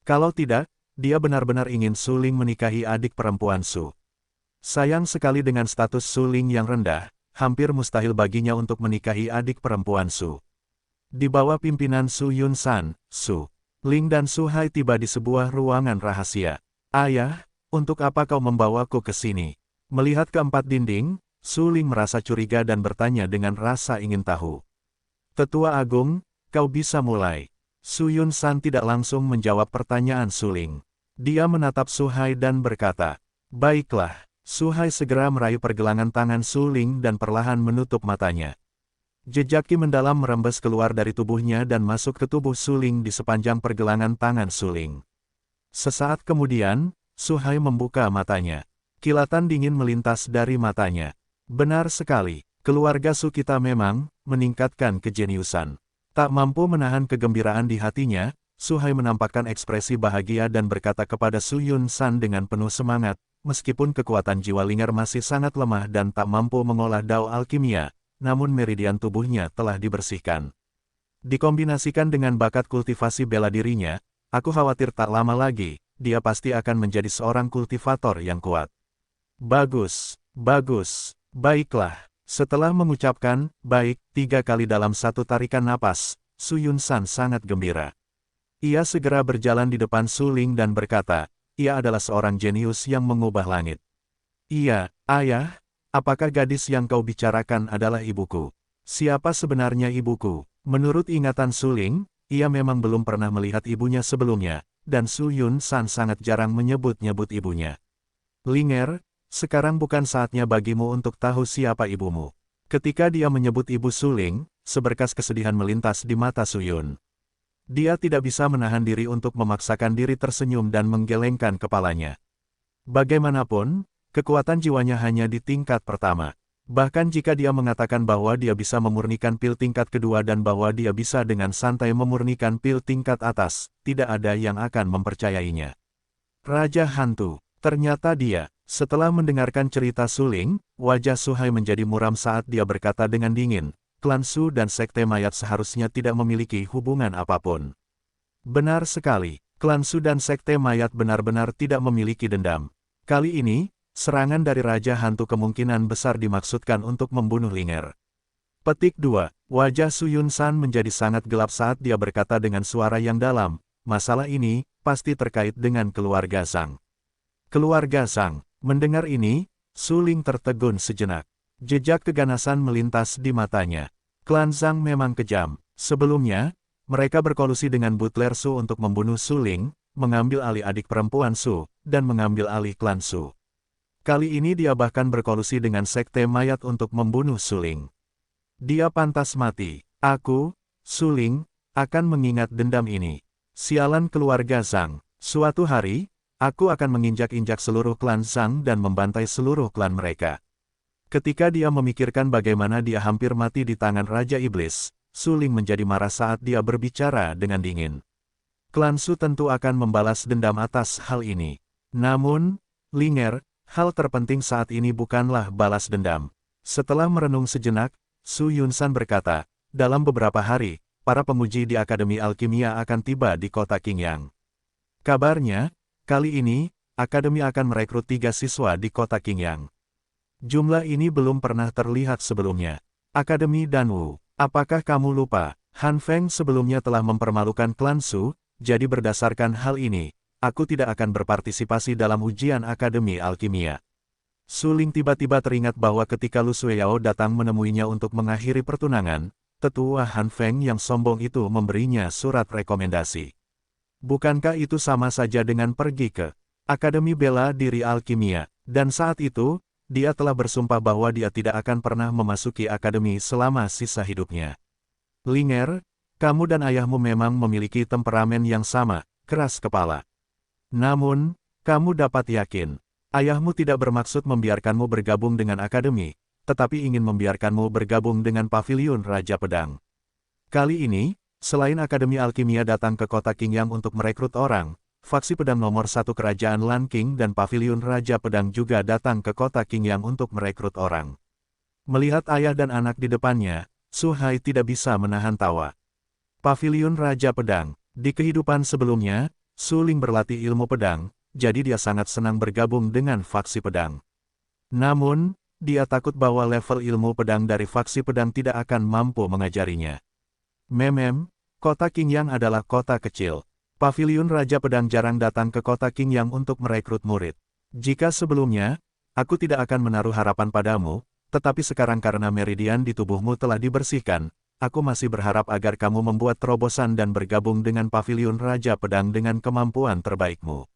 Speaker 1: Kalau tidak, dia benar-benar ingin Su Ling menikahi adik perempuan Su. Sayang sekali dengan status Su Ling yang rendah, hampir mustahil baginya untuk menikahi adik perempuan Su. Di bawah pimpinan Su Yun-san, Su Ling dan Su Hai tiba di sebuah ruangan rahasia. Ayah, untuk apa kau membawaku ke sini? Melihat keempat dinding, Su Ling merasa curiga dan bertanya dengan rasa ingin tahu. Tetua Agung, kau bisa mulai. Su Yun-san tidak langsung menjawab pertanyaan Su Ling. Dia menatap Su Hai dan berkata, baiklah. Su Hai segera meraih pergelangan tangan Su Ling dan perlahan menutup matanya. Jejak ki mendalam merembes keluar dari tubuhnya dan masuk ke tubuh Su Ling di sepanjang pergelangan tangan Su Ling. Sesaat kemudian, Su Hai membuka matanya. Kilatan dingin melintas dari matanya. Benar sekali, keluarga Su kita memang meningkatkan kejeniusan. Tak mampu menahan kegembiraan di hatinya, Su Hai menampakkan ekspresi bahagia dan berkata kepada Su Yun-san dengan penuh semangat, meskipun kekuatan jiwa Linger masih sangat lemah dan tak mampu mengolah dao alkimia, namun meridian tubuhnya telah dibersihkan. Dikombinasikan dengan bakat kultivasi bela dirinya, aku khawatir tak lama lagi, dia pasti akan menjadi seorang kultivator yang kuat. Bagus, bagus, baiklah. Setelah mengucapkan, baik, 3 kali dalam satu tarikan napas, Su Yun-san sangat gembira. Ia segera berjalan di depan Su Ling dan berkata, ia adalah seorang jenius yang mengubah langit. Iya, ayah. Apakah gadis yang kau bicarakan adalah ibuku? Siapa sebenarnya ibuku? Menurut ingatan Su Ling, ia memang belum pernah melihat ibunya sebelumnya, dan Su Yun-san sangat jarang menyebut-nyebut ibunya. Linger, sekarang bukan saatnya bagimu untuk tahu siapa ibumu. Ketika dia menyebut ibu Su Ling, seberkas kesedihan melintas di mata Su Yun. Dia tidak bisa menahan diri untuk memaksakan diri tersenyum dan menggelengkan kepalanya. Bagaimanapun, kekuatan jiwanya hanya di tingkat pertama. Bahkan jika dia mengatakan bahwa dia bisa memurnikan pil tingkat kedua dan bahwa dia bisa dengan santai memurnikan pil tingkat atas, tidak ada yang akan mempercayainya. Raja Hantu, ternyata dia, Setelah mendengarkan cerita Suling, wajah Suhai menjadi muram saat dia berkata dengan dingin, klan Su dan Sekte Mayat seharusnya tidak memiliki hubungan apapun. Benar sekali, klan Su dan Sekte Mayat benar-benar tidak memiliki dendam. Kali ini, serangan dari Raja Hantu kemungkinan besar dimaksudkan untuk membunuh Linger. Petik 2. Wajah Su Yunsan menjadi sangat gelap saat dia berkata dengan suara yang dalam, masalah ini pasti terkait dengan keluarga Zhang. Keluarga Zhang. Mendengar ini, Su Ling tertegun sejenak. Jejak keganasan melintas di matanya. Klan Zhang memang kejam. Sebelumnya, mereka berkolusi dengan Butler Su untuk membunuh Su Ling, mengambil alih adik perempuan Su, dan mengambil alih klan Su. Kali ini dia bahkan berkolusi dengan Sekte Mayat untuk membunuh Su Ling. Dia pantas mati. Aku, Su Ling, akan mengingat dendam ini. Sialan keluarga Zhang. Suatu hari, aku akan menginjak-injak seluruh klan Zhang dan membantai seluruh klan mereka. Ketika dia memikirkan bagaimana dia hampir mati di tangan Raja Iblis, Su Ling menjadi marah saat dia berbicara dengan dingin. Klan Su tentu akan membalas dendam atas hal ini. Namun, Linger, hal terpenting saat ini bukanlah balas dendam. Setelah merenung sejenak, Su Yunsan berkata, dalam beberapa hari, para pemuji di Akademi Alkimia akan tiba di kota Qingyang. Kabarnya, kali ini, Akademi akan merekrut 3 siswa di kota Qingyang. Jumlah ini belum pernah terlihat sebelumnya. Akademi Danwu, apakah kamu lupa? Han Feng sebelumnya telah mempermalukan klan Su, jadi berdasarkan hal ini, aku tidak akan berpartisipasi dalam ujian Akademi Alkimia. Su Ling tiba-tiba teringat bahwa ketika Lu Sueyao datang menemuinya untuk mengakhiri pertunangan, tetua Han Feng yang sombong itu memberinya surat rekomendasi. Bukankah itu sama saja dengan pergi ke Akademi Bela Diri Alkimia, dan saat itu, dia telah bersumpah bahwa dia tidak akan pernah memasuki akademi selama sisa hidupnya. Linger, kamu dan ayahmu memang memiliki temperamen yang sama, keras kepala. Namun, kamu dapat yakin, ayahmu tidak bermaksud membiarkanmu bergabung dengan akademi, tetapi ingin membiarkanmu bergabung dengan Paviliun Raja Pedang. Kali ini, selain Akademi Alkimia datang ke kota Qingyang untuk merekrut orang, faksi pedang nomor 1 Kerajaan Lan Qing dan Paviliun Raja Pedang juga datang ke kota Qingyang untuk merekrut orang. Melihat ayah dan anak di depannya, Su Hai tidak bisa menahan tawa. Paviliun Raja Pedang. Di kehidupan sebelumnya, Su Ling berlatih ilmu pedang, jadi dia sangat senang bergabung dengan faksi pedang. Namun, dia takut bahwa level ilmu pedang dari faksi pedang tidak akan mampu mengajarinya. Kota Qingyang adalah kota kecil. Paviliun Raja Pedang jarang datang ke kota Qingyang untuk merekrut murid. Jika sebelumnya, aku tidak akan menaruh harapan padamu, tetapi sekarang karena meridian di tubuhmu telah dibersihkan, aku masih berharap agar kamu membuat terobosan dan bergabung dengan Paviliun Raja Pedang dengan kemampuan terbaikmu.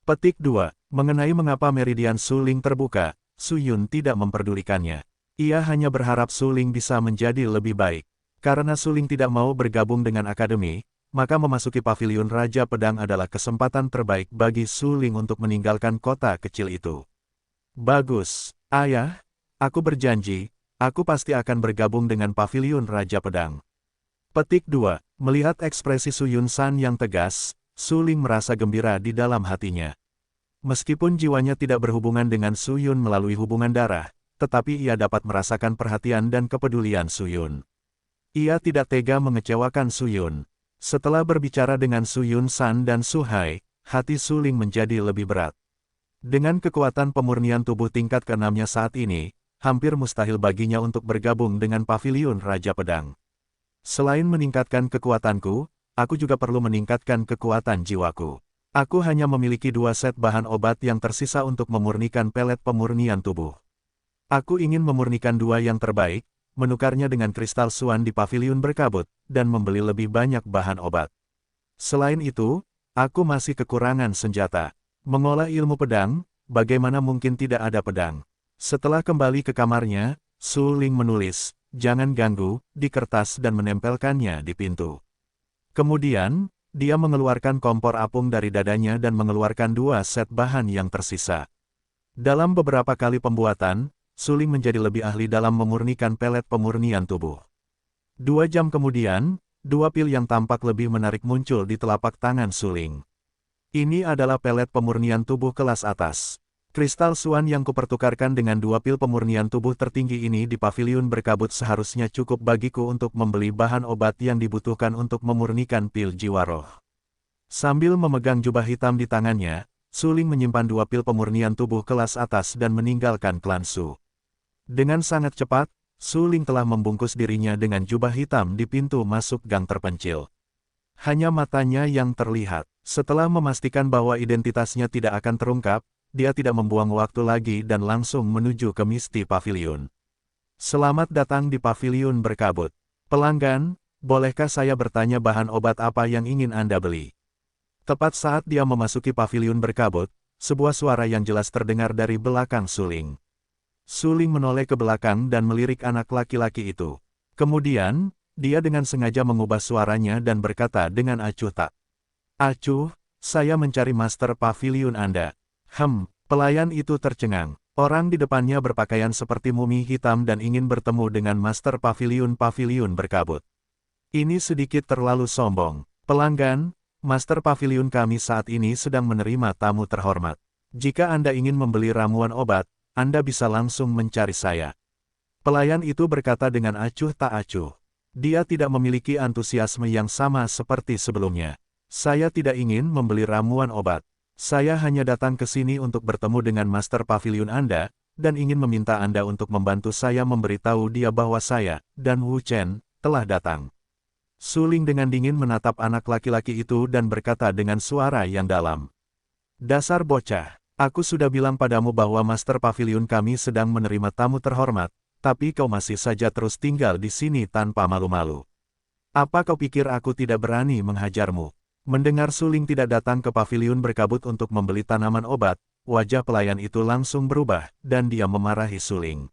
Speaker 1: Petik 2. Mengenai mengapa meridian Su Ling terbuka, Su Yun tidak memperdulikannya. Ia hanya berharap Su Ling bisa menjadi lebih baik. Karena Su Ling tidak mau bergabung dengan akademi, maka memasuki Paviliun Raja Pedang adalah kesempatan terbaik bagi Su Ling untuk meninggalkan kota kecil itu. Bagus, ayah. Aku berjanji, aku pasti akan bergabung dengan Paviliun Raja Pedang. Petik 2. Melihat ekspresi Su Yunsan yang tegas, Su Ling merasa gembira di dalam hatinya. Meskipun jiwanya tidak berhubungan dengan Su Yun melalui hubungan darah, tetapi ia dapat merasakan perhatian dan kepedulian Su Yun. Ia tidak tega mengecewakan Su Yun. Setelah berbicara dengan Su Yunsan dan Su Hai, hati Su Ling menjadi lebih berat. Dengan kekuatan pemurnian tubuh tingkat ke-6-nya saat ini, hampir mustahil baginya untuk bergabung dengan Paviliun Raja Pedang. Selain meningkatkan kekuatanku, aku juga perlu meningkatkan kekuatan jiwaku. Aku hanya memiliki 2 set bahan obat yang tersisa untuk memurnikan pelet pemurnian tubuh. Aku ingin memurnikan 2 yang terbaik, menukarnya dengan kristal Suan di Paviliun Berkabut, dan membeli lebih banyak bahan obat. Selain itu, aku masih kekurangan senjata. Mengolah ilmu pedang, bagaimana mungkin tidak ada pedang? Setelah kembali ke kamarnya, Su Ling menulis, "Jangan ganggu," di kertas dan menempelkannya di pintu. Kemudian, dia mengeluarkan kompor apung dari dadanya dan mengeluarkan 2 set bahan yang tersisa. Dalam beberapa kali pembuatan, Su Ling menjadi lebih ahli dalam memurnikan pelet pemurnian tubuh. 2 jam kemudian, 2 pil yang tampak lebih menarik muncul di telapak tangan Su Ling. Ini adalah pelet pemurnian tubuh kelas atas. Kristal Suan yang kupertukarkan dengan 2 pil pemurnian tubuh tertinggi ini di paviliun berkabut seharusnya cukup bagiku untuk membeli bahan obat yang dibutuhkan untuk memurnikan pil jiwa roh. Sambil memegang jubah hitam di tangannya, Su Ling menyimpan 2 pil pemurnian tubuh kelas atas dan meninggalkan klan Su. Dengan sangat cepat, Su Ling telah membungkus dirinya dengan jubah hitam di pintu masuk gang terpencil. Hanya matanya yang terlihat. Setelah memastikan bahwa identitasnya tidak akan terungkap, dia tidak membuang waktu lagi dan langsung menuju ke Misty Pavilion. Selamat datang di paviliun berkabut. Pelanggan, bolehkah saya bertanya bahan obat apa yang ingin Anda beli? Tepat saat dia memasuki paviliun berkabut, sebuah suara yang jelas terdengar dari belakang Su Ling. Su Ling menoleh ke belakang dan melirik anak laki-laki itu. Kemudian, dia dengan sengaja mengubah suaranya dan berkata dengan acuh tak. Acuh, saya mencari master paviliun Anda. Pelayan itu tercengang. Orang di depannya berpakaian seperti mumi hitam dan ingin bertemu dengan master paviliun berkabut. Ini sedikit terlalu sombong. Pelanggan, master paviliun kami saat ini sedang menerima tamu terhormat. Jika Anda ingin membeli ramuan obat, Anda bisa langsung mencari saya. Pelayan itu berkata dengan acuh tak acuh. Dia tidak memiliki antusiasme yang sama seperti sebelumnya. Saya tidak ingin membeli ramuan obat. Saya hanya datang ke sini untuk bertemu dengan master paviliun Anda, dan ingin meminta Anda untuk membantu saya memberitahu dia bahwa saya, dan Wu Chen, telah datang. Su Ling dengan dingin menatap anak laki-laki itu dan berkata dengan suara yang dalam. Dasar bocah, aku sudah bilang padamu bahwa master paviliun kami sedang menerima tamu terhormat, tapi kau masih saja terus tinggal di sini tanpa malu-malu. Apa kau pikir aku tidak berani menghajarmu? Mendengar Su Ling tidak datang ke paviliun berkabut untuk membeli tanaman obat, wajah pelayan itu langsung berubah, dan dia memarahi Su Ling.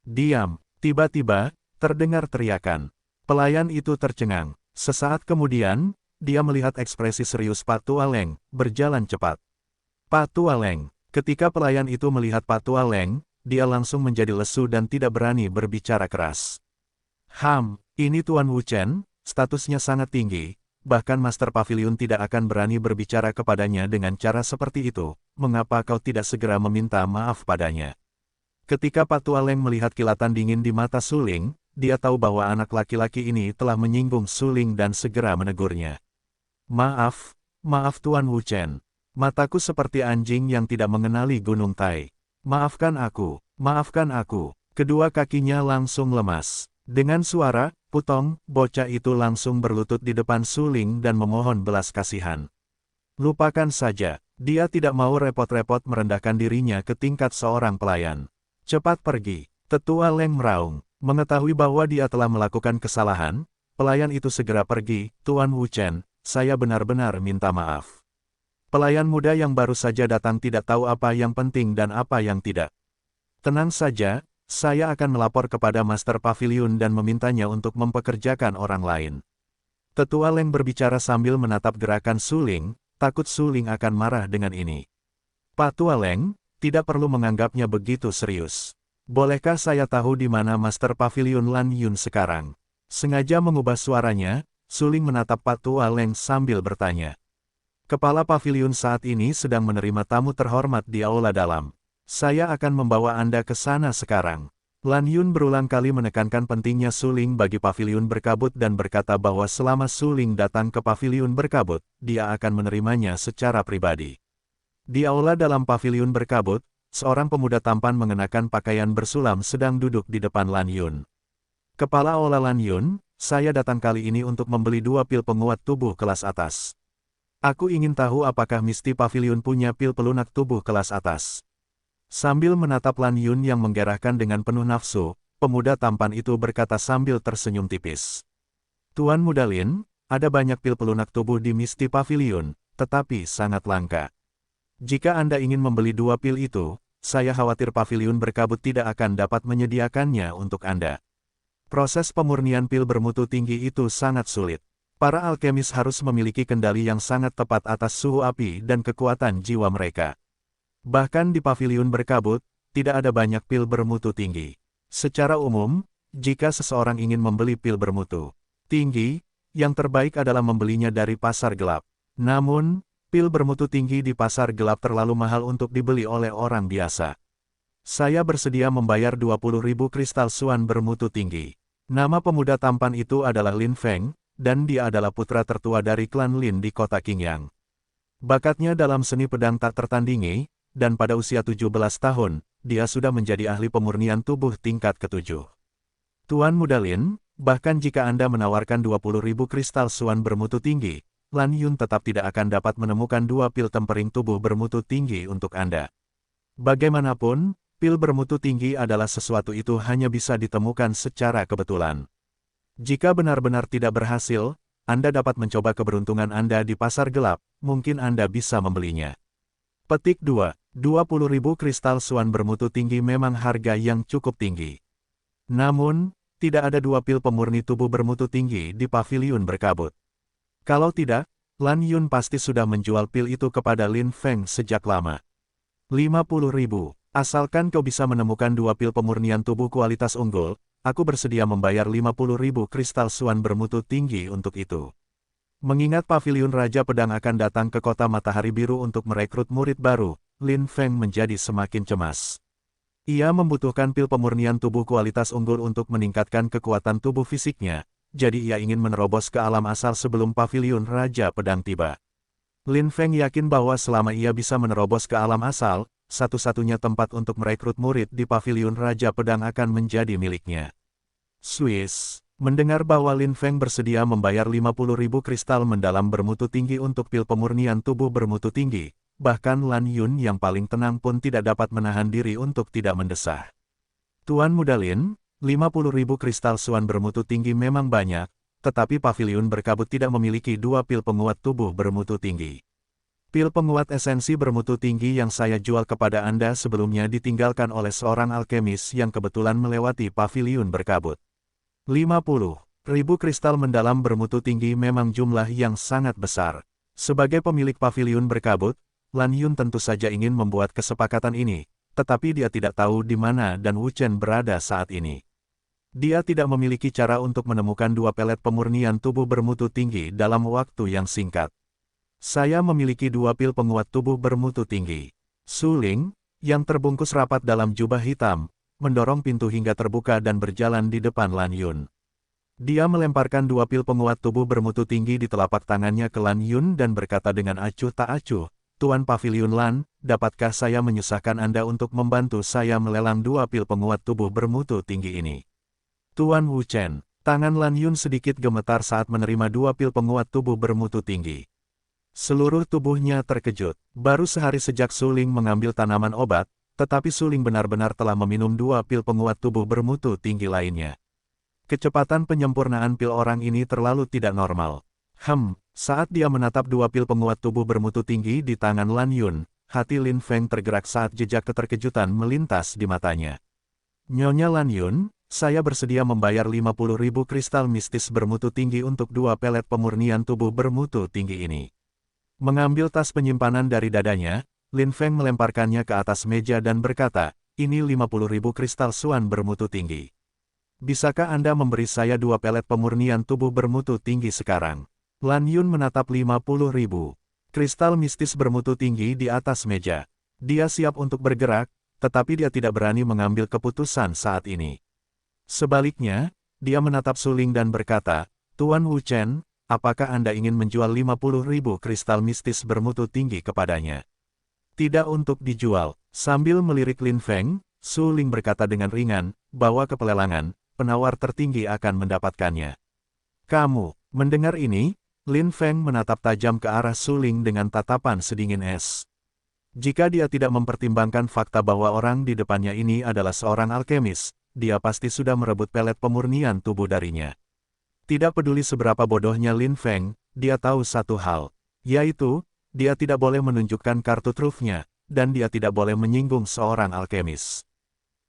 Speaker 1: Diam, tiba-tiba, terdengar teriakan. Pelayan itu tercengang. Sesaat kemudian, dia melihat ekspresi serius Pak Tua Leng, berjalan cepat. Pak Tua Leng, ketika pelayan itu melihat Pak Tua Leng, dia langsung menjadi lesu dan tidak berani berbicara keras. Ini Tuan Wu Chen, statusnya sangat tinggi, bahkan Master Pavilion tidak akan berani berbicara kepadanya dengan cara seperti itu, mengapa kau tidak segera meminta maaf padanya? Ketika Pak Tua Leng melihat kilatan dingin di mata Su Ling, dia tahu bahwa anak laki-laki ini telah menyinggung Su Ling dan segera menegurnya. Maaf Tuan Wu Chen. Mataku seperti anjing yang tidak mengenali Gunung Tai. Maafkan aku. Kedua kakinya langsung lemas. Dengan suara, putong, bocah itu langsung berlutut di depan Su Ling dan memohon belas kasihan. Lupakan saja, dia tidak mau repot-repot merendahkan dirinya ke tingkat seorang pelayan. Cepat pergi. Tetua Leng meraung. Mengetahui bahwa dia telah melakukan kesalahan, pelayan itu segera pergi. Tuan Wu Chen, saya benar-benar minta maaf. Pelayan muda yang baru saja datang tidak tahu apa yang penting dan apa yang tidak. Tenang saja, saya akan melapor kepada Master Pavilion dan memintanya untuk mempekerjakan orang lain. Tetua Leng berbicara sambil menatap gerakan Su Ling, takut Su Ling akan marah dengan ini. Pak Tua Leng, tidak perlu menganggapnya begitu serius. Bolehkah saya tahu di mana Master Pavilion Lan Yun sekarang? Sengaja mengubah suaranya, Su Ling menatap Pak Tua Leng sambil bertanya. Kepala pavilion saat ini sedang menerima tamu terhormat di aula dalam. Saya akan membawa Anda ke sana sekarang. Lan Yun berulang kali menekankan pentingnya Su Ling bagi pavilion berkabut dan berkata bahwa selama Su Ling datang ke pavilion berkabut, dia akan menerimanya secara pribadi. Di aula dalam pavilion berkabut, seorang pemuda tampan mengenakan pakaian bersulam sedang duduk di depan Lan Yun. Kepala aula Lan Yun, saya datang kali ini untuk membeli 2 pil penguat tubuh kelas atas. Aku ingin tahu apakah Misty Pavilion punya pil pelunak tubuh kelas atas. Sambil menatap Lan Yun yang menggerahkan dengan penuh nafsu, pemuda tampan itu berkata sambil tersenyum tipis. Tuan Muda Lin, ada banyak pil pelunak tubuh di Misty Pavilion, tetapi sangat langka. Jika Anda ingin membeli 2 pil itu, saya khawatir pavilion berkabut tidak akan dapat menyediakannya untuk Anda. Proses pemurnian pil bermutu tinggi itu sangat sulit. Para alkemis harus memiliki kendali yang sangat tepat atas suhu api dan kekuatan jiwa mereka. Bahkan di pavilion berkabut, tidak ada banyak pil bermutu tinggi. Secara umum, jika seseorang ingin membeli pil bermutu tinggi, yang terbaik adalah membelinya dari pasar gelap. Namun, Pil bermutu tinggi di pasar gelap terlalu mahal untuk dibeli oleh orang biasa. Saya bersedia membayar 20.000 kristal suan bermutu tinggi. Nama pemuda tampan itu adalah Lin Feng, dan dia adalah putra tertua dari klan Lin di kota Qingyang. Bakatnya dalam seni pedang tak tertandingi, dan pada usia 17 tahun, dia sudah menjadi ahli pemurnian tubuh tingkat ke-7. Tuan Muda Lin, bahkan jika Anda menawarkan 20.000 kristal suan bermutu tinggi, Lan Yun tetap tidak akan dapat menemukan 2 pil tempering tubuh bermutu tinggi untuk Anda. Bagaimanapun, pil bermutu tinggi adalah sesuatu itu hanya bisa ditemukan secara kebetulan. Jika benar-benar tidak berhasil, Anda dapat mencoba keberuntungan Anda di pasar gelap, mungkin Anda bisa membelinya. Petik 2. 20.000 kristal suan bermutu tinggi memang harga yang cukup tinggi. Namun, tidak ada 2 pil pemurni tubuh bermutu tinggi di paviliun berkabut. Kalau tidak, Lan Yun pasti sudah menjual pil itu kepada Lin Feng sejak lama. 50.000. Asalkan kau bisa menemukan 2 pil pemurnian tubuh kualitas unggul, aku bersedia membayar 50.000 kristal suan bermutu tinggi untuk itu. Mengingat paviliun Raja Pedang akan datang ke kota Matahari Biru untuk merekrut murid baru, Lin Feng menjadi semakin cemas. Ia membutuhkan pil pemurnian tubuh kualitas unggul untuk meningkatkan kekuatan tubuh fisiknya, jadi ia ingin menerobos ke alam asal sebelum paviliun Raja Pedang tiba. Lin Feng yakin bahwa selama ia bisa menerobos ke alam asal, satu-satunya tempat untuk merekrut murid di paviliun Raja Pedang akan menjadi miliknya. Swiss, mendengar bahwa Lin Feng bersedia membayar 50.000 kristal mendalam bermutu tinggi untuk pil pemurnian tubuh bermutu tinggi, bahkan Lan Yun yang paling tenang pun tidak dapat menahan diri untuk tidak mendesah. Tuan Muda Lin, 50.000 kristal suan bermutu tinggi memang banyak, tetapi paviliun berkabut tidak memiliki 2 pil penguat tubuh bermutu tinggi. Pil penguat esensi bermutu tinggi yang saya jual kepada Anda sebelumnya ditinggalkan oleh seorang alkemis yang kebetulan melewati paviliun berkabut. 50.000 kristal mendalam bermutu tinggi memang jumlah yang sangat besar. Sebagai pemilik paviliun berkabut, Lan Yun tentu saja ingin membuat kesepakatan ini, tetapi dia tidak tahu di mana dan Wu Chen berada saat ini. Dia tidak memiliki cara untuk menemukan 2 pelet pemurnian tubuh bermutu tinggi dalam waktu yang singkat. Saya memiliki 2 pil penguat tubuh bermutu tinggi. Su Ling, yang terbungkus rapat dalam jubah hitam, mendorong pintu hingga terbuka dan berjalan di depan Lan Yun. Dia melemparkan 2 pil penguat tubuh bermutu tinggi di telapak tangannya ke Lan Yun dan berkata dengan acuh tak acuh, Tuan Paviliun Lan, dapatkah saya menyusahkan Anda untuk membantu saya melelang 2 pil penguat tubuh bermutu tinggi ini? Tuan Wu Chen, tangan Lan Yun sedikit gemetar saat menerima 2 pil penguat tubuh bermutu tinggi. Seluruh tubuhnya terkejut. Baru sehari sejak Su Ling mengambil tanaman obat, tetapi Su Ling benar-benar telah meminum 2 pil penguat tubuh bermutu tinggi lainnya. Kecepatan penyempurnaan pil orang ini terlalu tidak normal. Saat dia menatap 2 pil penguat tubuh bermutu tinggi di tangan Lan Yun, hati Lin Feng tergerak saat jejak keterkejutan melintas di matanya. Nyonya Lan Yun, saya bersedia membayar 50.000 kristal mistis bermutu tinggi untuk 2 pelet pemurnian tubuh bermutu tinggi ini. Mengambil tas penyimpanan dari dadanya, Lin Feng melemparkannya ke atas meja dan berkata, ini 50.000 kristal suan bermutu tinggi. Bisakah Anda memberi saya 2 pelet pemurnian tubuh bermutu tinggi sekarang? Lan Yun menatap 50.000 kristal mistis bermutu tinggi di atas meja. Dia siap untuk bergerak, tetapi dia tidak berani mengambil keputusan saat ini. Sebaliknya, dia menatap Su Ling dan berkata, Tuan Wu Chen, apakah Anda ingin menjual 50.000 kristal mistis bermutu tinggi kepadanya? Tidak untuk dijual. Sambil melirik Lin Feng, Su Ling berkata dengan ringan, bahwa ke pelelangan, penawar tertinggi akan mendapatkannya. Kamu, mendengar ini, Lin Feng menatap tajam ke arah Su Ling dengan tatapan sedingin es. Jika dia tidak mempertimbangkan fakta bahwa orang di depannya ini adalah seorang alkemis, dia pasti sudah merebut pelet pemurnian tubuh darinya. Tidak peduli seberapa bodohnya Lin Feng, dia tahu satu hal, yaitu, dia tidak boleh menunjukkan kartu trufnya, dan dia tidak boleh menyinggung seorang alkemis.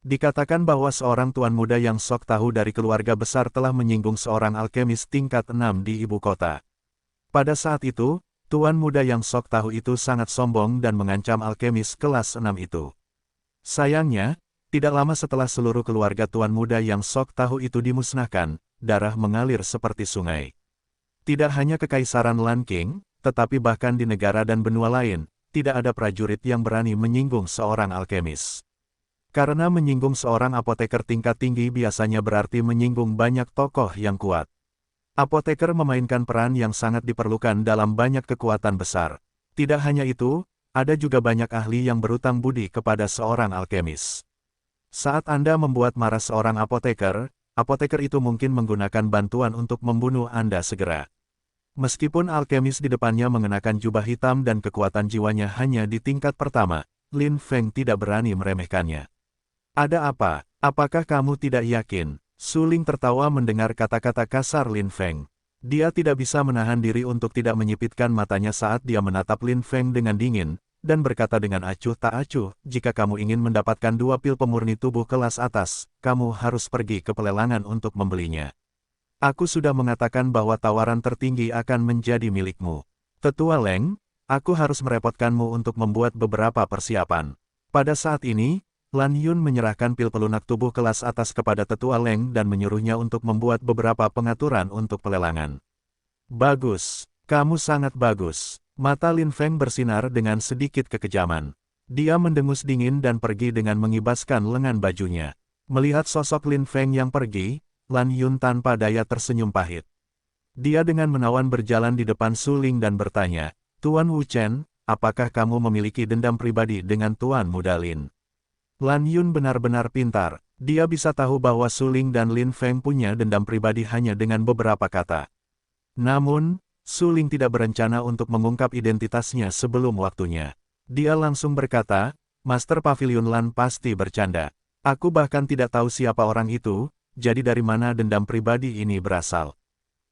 Speaker 1: Dikatakan bahwa seorang tuan muda yang sok tahu dari keluarga besar telah menyinggung seorang alkemis tingkat 6 di ibu kota. Pada saat itu, tuan muda yang sok tahu itu sangat sombong dan mengancam alkemis kelas 6 itu. Sayangnya, tidak lama setelah seluruh keluarga tuan muda yang sok tahu itu dimusnahkan, darah mengalir seperti sungai. Tidak hanya kekaisaran Lan Qing, tetapi bahkan di negara dan benua lain, tidak ada prajurit yang berani menyinggung seorang alkemis. Karena menyinggung seorang apoteker tingkat tinggi biasanya berarti menyinggung banyak tokoh yang kuat. Apoteker memainkan peran yang sangat diperlukan dalam banyak kekuatan besar. Tidak hanya itu, ada juga banyak ahli yang berutang budi kepada seorang alkemis. Saat Anda membuat marah seorang apoteker itu mungkin menggunakan bantuan untuk membunuh Anda segera. Meskipun alkemis di depannya mengenakan jubah hitam dan kekuatan jiwanya hanya di tingkat pertama, Lin Feng tidak berani meremehkannya. Ada apa? Apakah kamu tidak yakin? Su Ling tertawa mendengar kata-kata kasar Lin Feng. Dia tidak bisa menahan diri untuk tidak menyipitkan matanya saat dia menatap Lin Feng dengan dingin, dan berkata dengan acuh tak acuh, jika kamu ingin mendapatkan 2 pil pemurni tubuh kelas atas, kamu harus pergi ke pelelangan untuk membelinya. Aku sudah mengatakan bahwa tawaran tertinggi akan menjadi milikmu. Tetua Leng, aku harus merepotkanmu untuk membuat beberapa persiapan. Pada saat ini, Lan Yun menyerahkan pil pelunak tubuh kelas atas kepada Tetua Leng dan menyuruhnya untuk membuat beberapa pengaturan untuk pelelangan. Bagus, kamu sangat bagus. Mata Lin Feng bersinar dengan sedikit kekejaman. Dia mendengus dingin dan pergi dengan mengibaskan lengan bajunya. Melihat sosok Lin Feng yang pergi, Lan Yun tanpa daya tersenyum pahit. Dia dengan menawan berjalan di depan Su Ling dan bertanya, Tuan Wu Chen, apakah kamu memiliki dendam pribadi dengan Tuan Muda Lin? Lan Yun benar-benar pintar. Dia bisa tahu bahwa Su Ling dan Lin Feng punya dendam pribadi hanya dengan beberapa kata. Namun, Su Ling tidak berencana untuk mengungkap identitasnya sebelum waktunya. Dia langsung berkata, Master Pavilion Lan pasti bercanda. Aku bahkan tidak tahu siapa orang itu, jadi dari mana dendam pribadi ini berasal.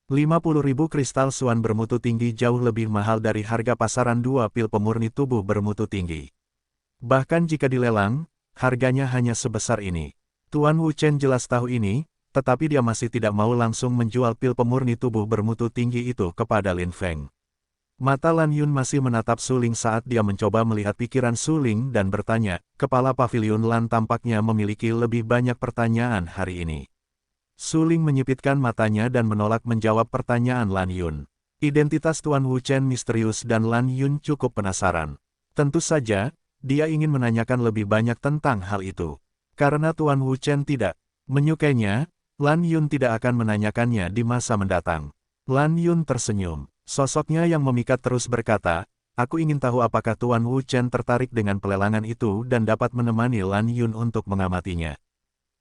Speaker 1: 50.000 kristal suan bermutu tinggi jauh lebih mahal dari harga pasaran 2 pil pemurni tubuh bermutu tinggi. Bahkan jika dilelang, harganya hanya sebesar ini. Tuan Wu Chen jelas tahu ini, tetapi dia masih tidak mau langsung menjual pil pemurni tubuh bermutu tinggi itu kepada Lin Feng. Mata Lan Yun masih menatap Su Ling saat dia mencoba melihat pikiran Su Ling dan bertanya, kepala Pavilion Lan tampaknya memiliki lebih banyak pertanyaan hari ini. Su Ling menyipitkan matanya dan menolak menjawab pertanyaan Lan Yun. Identitas Tuan Wu Chen misterius dan Lan Yun cukup penasaran. Tentu saja, dia ingin menanyakan lebih banyak tentang hal itu. Karena Tuan Wu Chen tidak menyukainya, Lan Yun tidak akan menanyakannya di masa mendatang. Lan Yun tersenyum. Sosoknya yang memikat terus berkata, aku ingin tahu apakah Tuan Wu Chen tertarik dengan pelelangan itu dan dapat menemani Lan Yun untuk mengamatinya.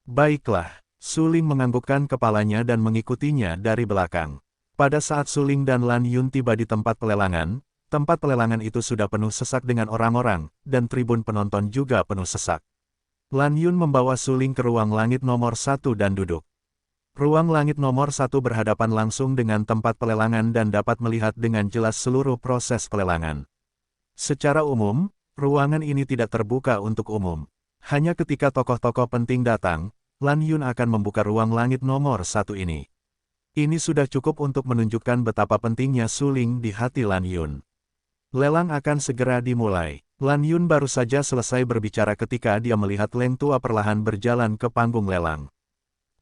Speaker 1: Baiklah, Su Ling menganggukkan kepalanya dan mengikutinya dari belakang. Pada saat Su Ling dan Lan Yun tiba di tempat pelelangan itu sudah penuh sesak dengan orang-orang, dan tribun penonton juga penuh sesak. Lan Yun membawa Su Ling ke ruang langit nomor 1 dan duduk. Ruang langit nomor 1 berhadapan langsung dengan tempat pelelangan dan dapat melihat dengan jelas seluruh proses pelelangan. Secara umum, ruangan ini tidak terbuka untuk umum. Hanya ketika tokoh-tokoh penting datang, Lan Yun akan membuka ruang langit nomor 1 ini. Ini sudah cukup untuk menunjukkan betapa pentingnya Su Ling di hati Lan Yun. Lelang akan segera dimulai. Lan Yun baru saja selesai berbicara ketika dia melihat Leng Tua perlahan berjalan ke panggung lelang.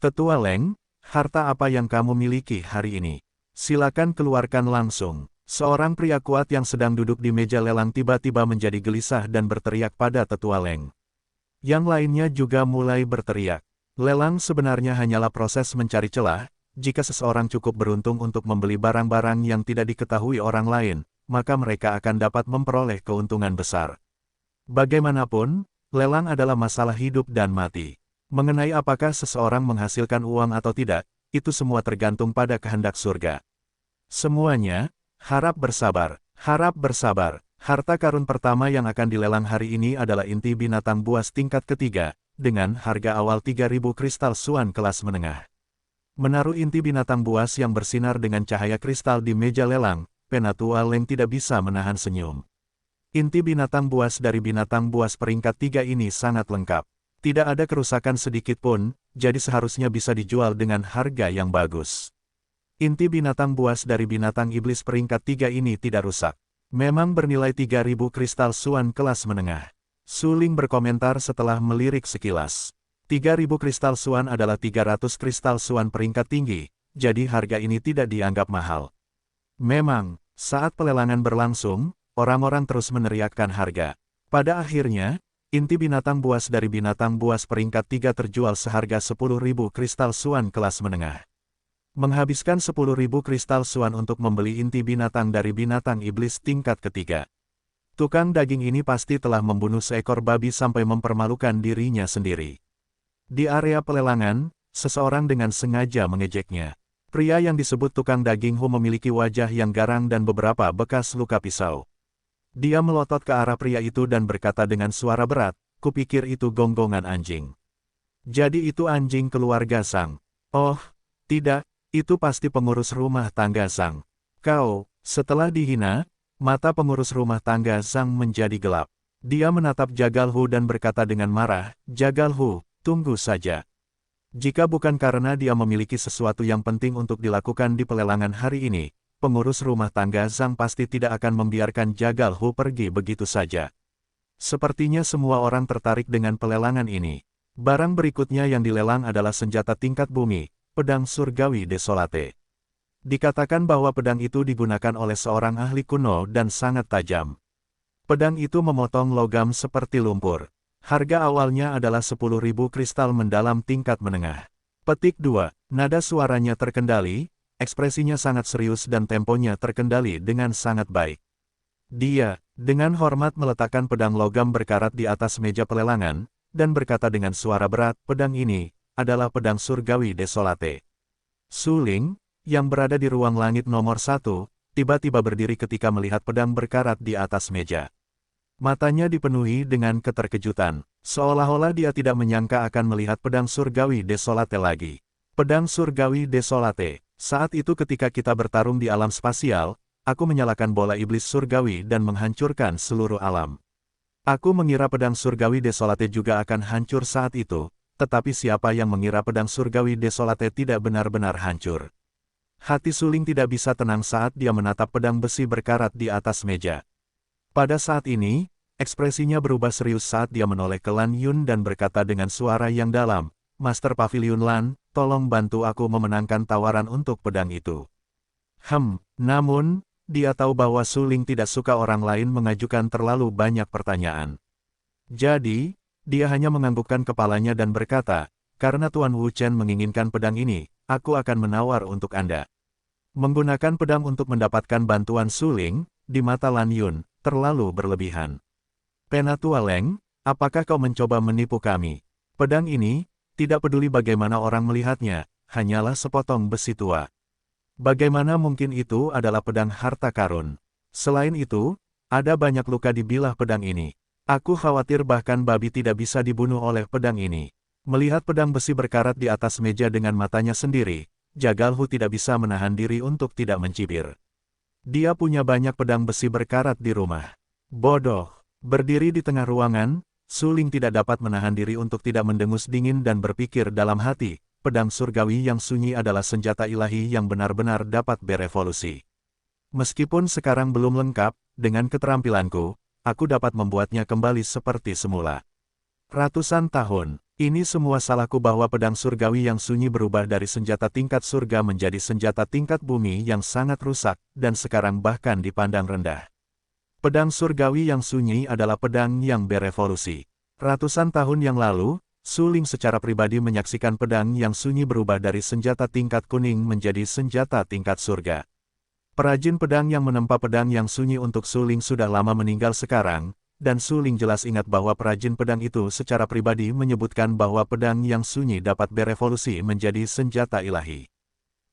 Speaker 1: Tetua Leng, harta apa yang kamu miliki hari ini? Silakan keluarkan langsung. Seorang pria kuat yang sedang duduk di meja lelang tiba-tiba menjadi gelisah dan berteriak pada Tetua Leng. Yang lainnya juga mulai berteriak. Lelang sebenarnya hanyalah proses mencari celah. Jika seseorang cukup beruntung untuk membeli barang-barang yang tidak diketahui orang lain, maka mereka akan dapat memperoleh keuntungan besar. Bagaimanapun, lelang adalah masalah hidup dan mati. Mengenai apakah seseorang menghasilkan uang atau tidak, itu semua tergantung pada kehendak surga. Semuanya, harap bersabar, harap bersabar. Harta karun pertama yang akan dilelang hari ini adalah inti binatang buas tingkat ketiga, dengan harga awal 3.000 kristal suan kelas menengah. Menaruh inti binatang buas yang bersinar dengan cahaya kristal di meja lelang, Penatua Leng tidak bisa menahan senyum. Inti binatang buas dari binatang buas peringkat 3 ini sangat lengkap. Tidak ada kerusakan sedikit pun, jadi seharusnya bisa dijual dengan harga yang bagus. Inti binatang buas dari binatang iblis peringkat 3 ini tidak rusak. Memang bernilai 3.000 kristal suan kelas menengah. Su Ling berkomentar setelah melirik sekilas. 3.000 kristal suan adalah 300 kristal suan peringkat tinggi, jadi harga ini tidak dianggap mahal. Memang, Saat pelelangan berlangsung, orang-orang terus meneriakkan harga. Pada akhirnya, inti binatang buas dari binatang buas peringkat 3 terjual seharga 10.000 kristal suan kelas menengah. Menghabiskan 10.000 kristal suan untuk membeli inti binatang dari binatang iblis tingkat ketiga. Tukang daging ini pasti telah membunuh seekor babi sampai mempermalukan dirinya sendiri. Di area pelelangan, seseorang dengan sengaja mengejeknya. Pria yang disebut tukang daging Hu memiliki wajah yang garang dan beberapa bekas luka pisau. Dia melotot ke arah pria itu dan berkata dengan suara berat, "Kupikir itu gonggongan anjing. Jadi itu anjing keluarga Zhang." "Oh, tidak, itu pasti pengurus rumah tangga Zhang." "Kau," setelah dihina, mata pengurus rumah tangga Zhang menjadi gelap. Dia menatap Jagal Hu dan berkata dengan marah, "Jagal Hu, tunggu saja. Jika bukan karena dia memiliki sesuatu yang penting untuk dilakukan di pelelangan hari ini, pengurus rumah tangga Zhang pasti tidak akan membiarkan Jagal Hu pergi begitu saja." Sepertinya semua orang tertarik dengan pelelangan ini. Barang berikutnya yang dilelang adalah senjata tingkat bumi, pedang surgawi desolate. Dikatakan bahwa pedang itu digunakan oleh seorang ahli kuno dan sangat tajam. Pedang itu memotong logam seperti lumpur. Harga awalnya adalah 10.000 kristal mendalam tingkat menengah. Petik 2. Nada suaranya terkendali, ekspresinya sangat serius dan temponya terkendali dengan sangat baik. Dia, dengan hormat meletakkan pedang logam berkarat di atas meja pelelangan, dan berkata dengan suara berat, "Pedang ini, adalah pedang surgawi desolate." Su Ling, yang berada di ruang langit nomor 1, tiba-tiba berdiri ketika melihat pedang berkarat di atas meja. Matanya dipenuhi dengan keterkejutan, seolah-olah dia tidak menyangka akan melihat pedang surgawi desolate lagi. Pedang surgawi desolate. Saat itu ketika kita bertarung di alam spasial, aku menyalakan bola iblis surgawi dan menghancurkan seluruh alam. Aku mengira pedang surgawi desolate juga akan hancur saat itu, tetapi siapa yang mengira pedang surgawi desolate tidak benar-benar hancur? Hati Su Ling tidak bisa tenang saat dia menatap pedang besi berkarat di atas meja. Pada saat ini, ekspresinya berubah serius saat dia menoleh ke Lan Yun dan berkata dengan suara yang dalam, "Master Pavilion Lan, tolong bantu aku memenangkan tawaran untuk pedang itu." Namun, dia tahu bahwa Su Ling tidak suka orang lain mengajukan terlalu banyak pertanyaan. Jadi, dia hanya menganggukkan kepalanya dan berkata, "Karena Tuan Wu Chen menginginkan pedang ini, aku akan menawar untuk Anda." Menggunakan pedang untuk mendapatkan bantuan Su Ling, di mata Lan Yun, terlalu berlebihan. "Penatua Leng, apakah kau mencoba menipu kami? Pedang ini, tidak peduli bagaimana orang melihatnya, hanyalah sepotong besi tua. Bagaimana mungkin itu adalah pedang harta karun? Selain itu, ada banyak luka di bilah pedang ini. Aku khawatir bahkan babi tidak bisa dibunuh oleh pedang ini." Melihat pedang besi berkarat di atas meja dengan matanya sendiri, Jagal Hu tidak bisa menahan diri untuk tidak mencibir. Dia punya banyak pedang besi berkarat di rumah. Bodoh. Berdiri di tengah ruangan, Su Ling tidak dapat menahan diri untuk tidak mendengus dingin dan berpikir dalam hati, pedang surgawi yang sunyi adalah senjata ilahi yang benar-benar dapat berevolusi. Meskipun sekarang belum lengkap, dengan keterampilanku, aku dapat membuatnya kembali seperti semula. Ratusan tahun, ini semua salahku bahwa pedang surgawi yang sunyi berubah dari senjata tingkat surga menjadi senjata tingkat bumi yang sangat rusak, dan sekarang bahkan dipandang rendah. Pedang surgawi yang sunyi adalah pedang yang berevolusi. Ratusan tahun yang lalu, Su Ling secara pribadi menyaksikan pedang yang sunyi berubah dari senjata tingkat kuning menjadi senjata tingkat surga. Perajin pedang yang menempa pedang yang sunyi untuk Su Ling sudah lama meninggal sekarang, dan Su Ling jelas ingat bahwa perajin pedang itu secara pribadi menyebutkan bahwa pedang yang sunyi dapat berevolusi menjadi senjata ilahi.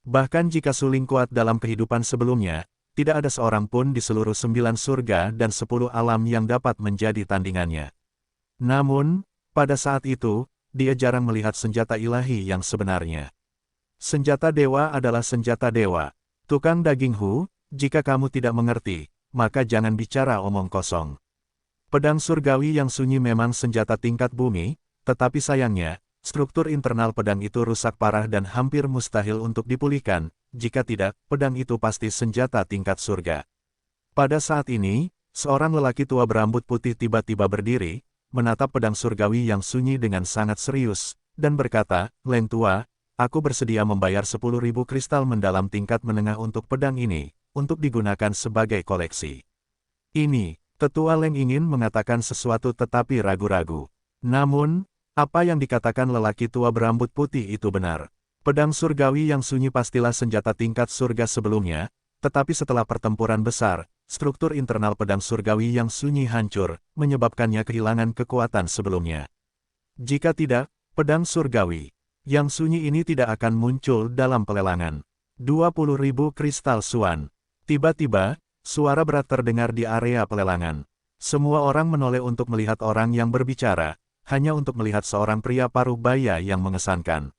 Speaker 1: Bahkan jika Su Ling kuat dalam kehidupan sebelumnya, tidak ada seorang pun di seluruh 9 surga dan 10 alam yang dapat menjadi tandingannya. Namun, pada saat itu, dia jarang melihat senjata ilahi yang sebenarnya. Senjata dewa adalah senjata dewa. Tukang daging Hu, jika kamu tidak mengerti, maka jangan bicara omong kosong. Pedang surgawi yang sunyi memang senjata tingkat bumi, tetapi sayangnya, struktur internal pedang itu rusak parah dan hampir mustahil untuk dipulihkan, jika tidak, pedang itu pasti senjata tingkat surga. Pada saat ini, seorang lelaki tua berambut putih tiba-tiba berdiri, menatap pedang surgawi yang sunyi dengan sangat serius, dan berkata, "Leng tua, aku bersedia membayar 10.000 kristal mendalam tingkat menengah untuk pedang ini, untuk digunakan sebagai koleksi. Ini, Tetua Leng ingin mengatakan sesuatu tetapi ragu-ragu. Namun, apa yang dikatakan lelaki tua berambut putih itu benar. Pedang surgawi yang sunyi pastilah senjata tingkat surga sebelumnya, tetapi setelah pertempuran besar, struktur internal pedang surgawi yang sunyi hancur, menyebabkannya kehilangan kekuatan sebelumnya. Jika tidak, pedang surgawi yang sunyi ini tidak akan muncul dalam pelelangan. 20.000 kristal suan. Tiba-tiba, suara berat terdengar di area pelelangan. Semua orang menoleh untuk melihat orang yang berbicara, hanya untuk melihat seorang pria paruh baya yang mengesankan.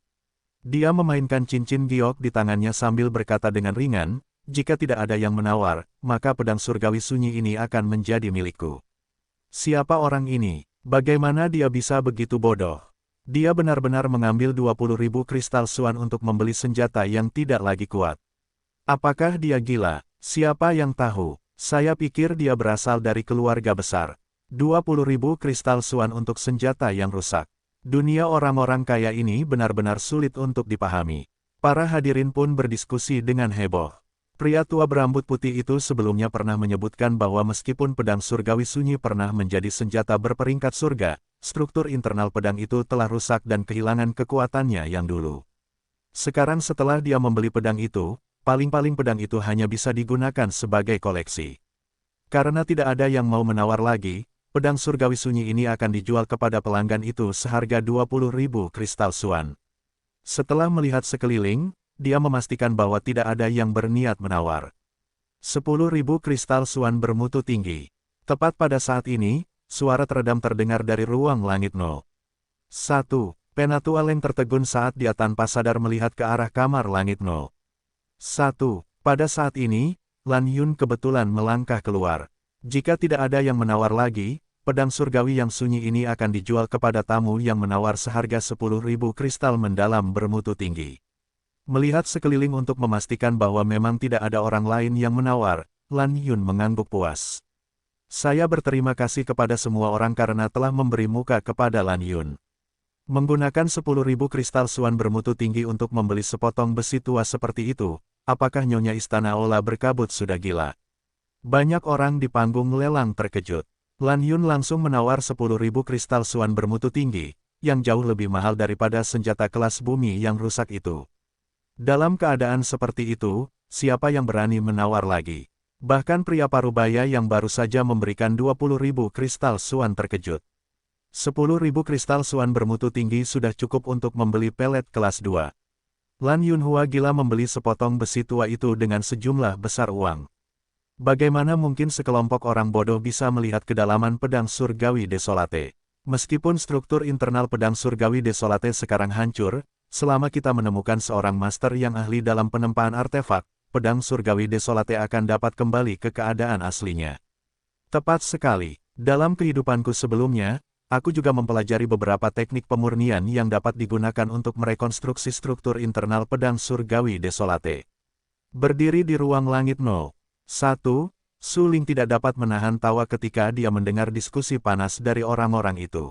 Speaker 1: Dia memainkan cincin giok di tangannya sambil berkata dengan ringan, "Jika tidak ada yang menawar, maka pedang surgawi sunyi ini akan menjadi milikku." Siapa orang ini? Bagaimana dia bisa begitu bodoh? Dia benar-benar mengambil 20.000 kristal suan untuk membeli senjata yang tidak lagi kuat. Apakah dia gila? Siapa yang tahu? Saya pikir dia berasal dari keluarga besar. 20.000 kristal suan untuk senjata yang rusak. Dunia orang-orang kaya ini benar-benar sulit untuk dipahami. Para hadirin pun berdiskusi dengan heboh. Pria tua berambut putih itu sebelumnya pernah menyebutkan bahwa meskipun pedang surgawi sunyi pernah menjadi senjata berperingkat surga, struktur internal pedang itu telah rusak dan kehilangan kekuatannya yang dulu. Sekarang setelah dia membeli pedang itu, paling-paling pedang itu hanya bisa digunakan sebagai koleksi. Karena tidak ada yang mau menawar lagi, pedang surgawi sunyi ini akan dijual kepada pelanggan itu seharga 20.000 kristal suan. Setelah melihat sekeliling, dia memastikan bahwa tidak ada yang berniat menawar. 10.000 kristal suan bermutu tinggi. Tepat pada saat ini, suara teredam terdengar dari ruang langit 01. Penatua Leng tertegun saat dia tanpa sadar melihat ke arah kamar langit 01. Pada saat ini, Lan Yun kebetulan melangkah keluar. Jika tidak ada yang menawar lagi, pedang surgawi yang sunyi ini akan dijual kepada tamu yang menawar seharga 10.000 kristal mendalam bermutu tinggi. Melihat sekeliling untuk memastikan bahwa memang tidak ada orang lain yang menawar, Lan Yun mengangguk puas. Saya berterima kasih kepada semua orang karena telah memberi muka kepada Lan Yun. Menggunakan 10.000 kristal suan bermutu tinggi untuk membeli sepotong besi tua seperti itu, apakah Nyonya Istana Ola berkabut sudah gila? Banyak orang di panggung lelang terkejut. Lan Yun langsung menawar 10.000 kristal suan bermutu tinggi, yang jauh lebih mahal daripada senjata kelas bumi yang rusak itu. Dalam keadaan seperti itu, siapa yang berani menawar lagi? Bahkan pria parubaya yang baru saja memberikan 20.000 kristal suan terkejut. 10.000 kristal suan bermutu tinggi sudah cukup untuk membeli pelet kelas 2. Lan Yunhua gila membeli sepotong besi tua itu dengan sejumlah besar uang. Bagaimana mungkin sekelompok orang bodoh bisa melihat kedalaman pedang surgawi desolate? Meskipun struktur internal pedang surgawi desolate sekarang hancur, selama kita menemukan seorang master yang ahli dalam penempaan artefak, pedang surgawi desolate akan dapat kembali ke keadaan aslinya. Tepat sekali. Dalam kehidupanku sebelumnya, aku juga mempelajari beberapa teknik pemurnian yang dapat digunakan untuk merekonstruksi struktur internal pedang surgawi desolate. Berdiri di ruang langit 01, Su Ling tidak dapat menahan tawa ketika dia mendengar diskusi panas dari orang-orang itu.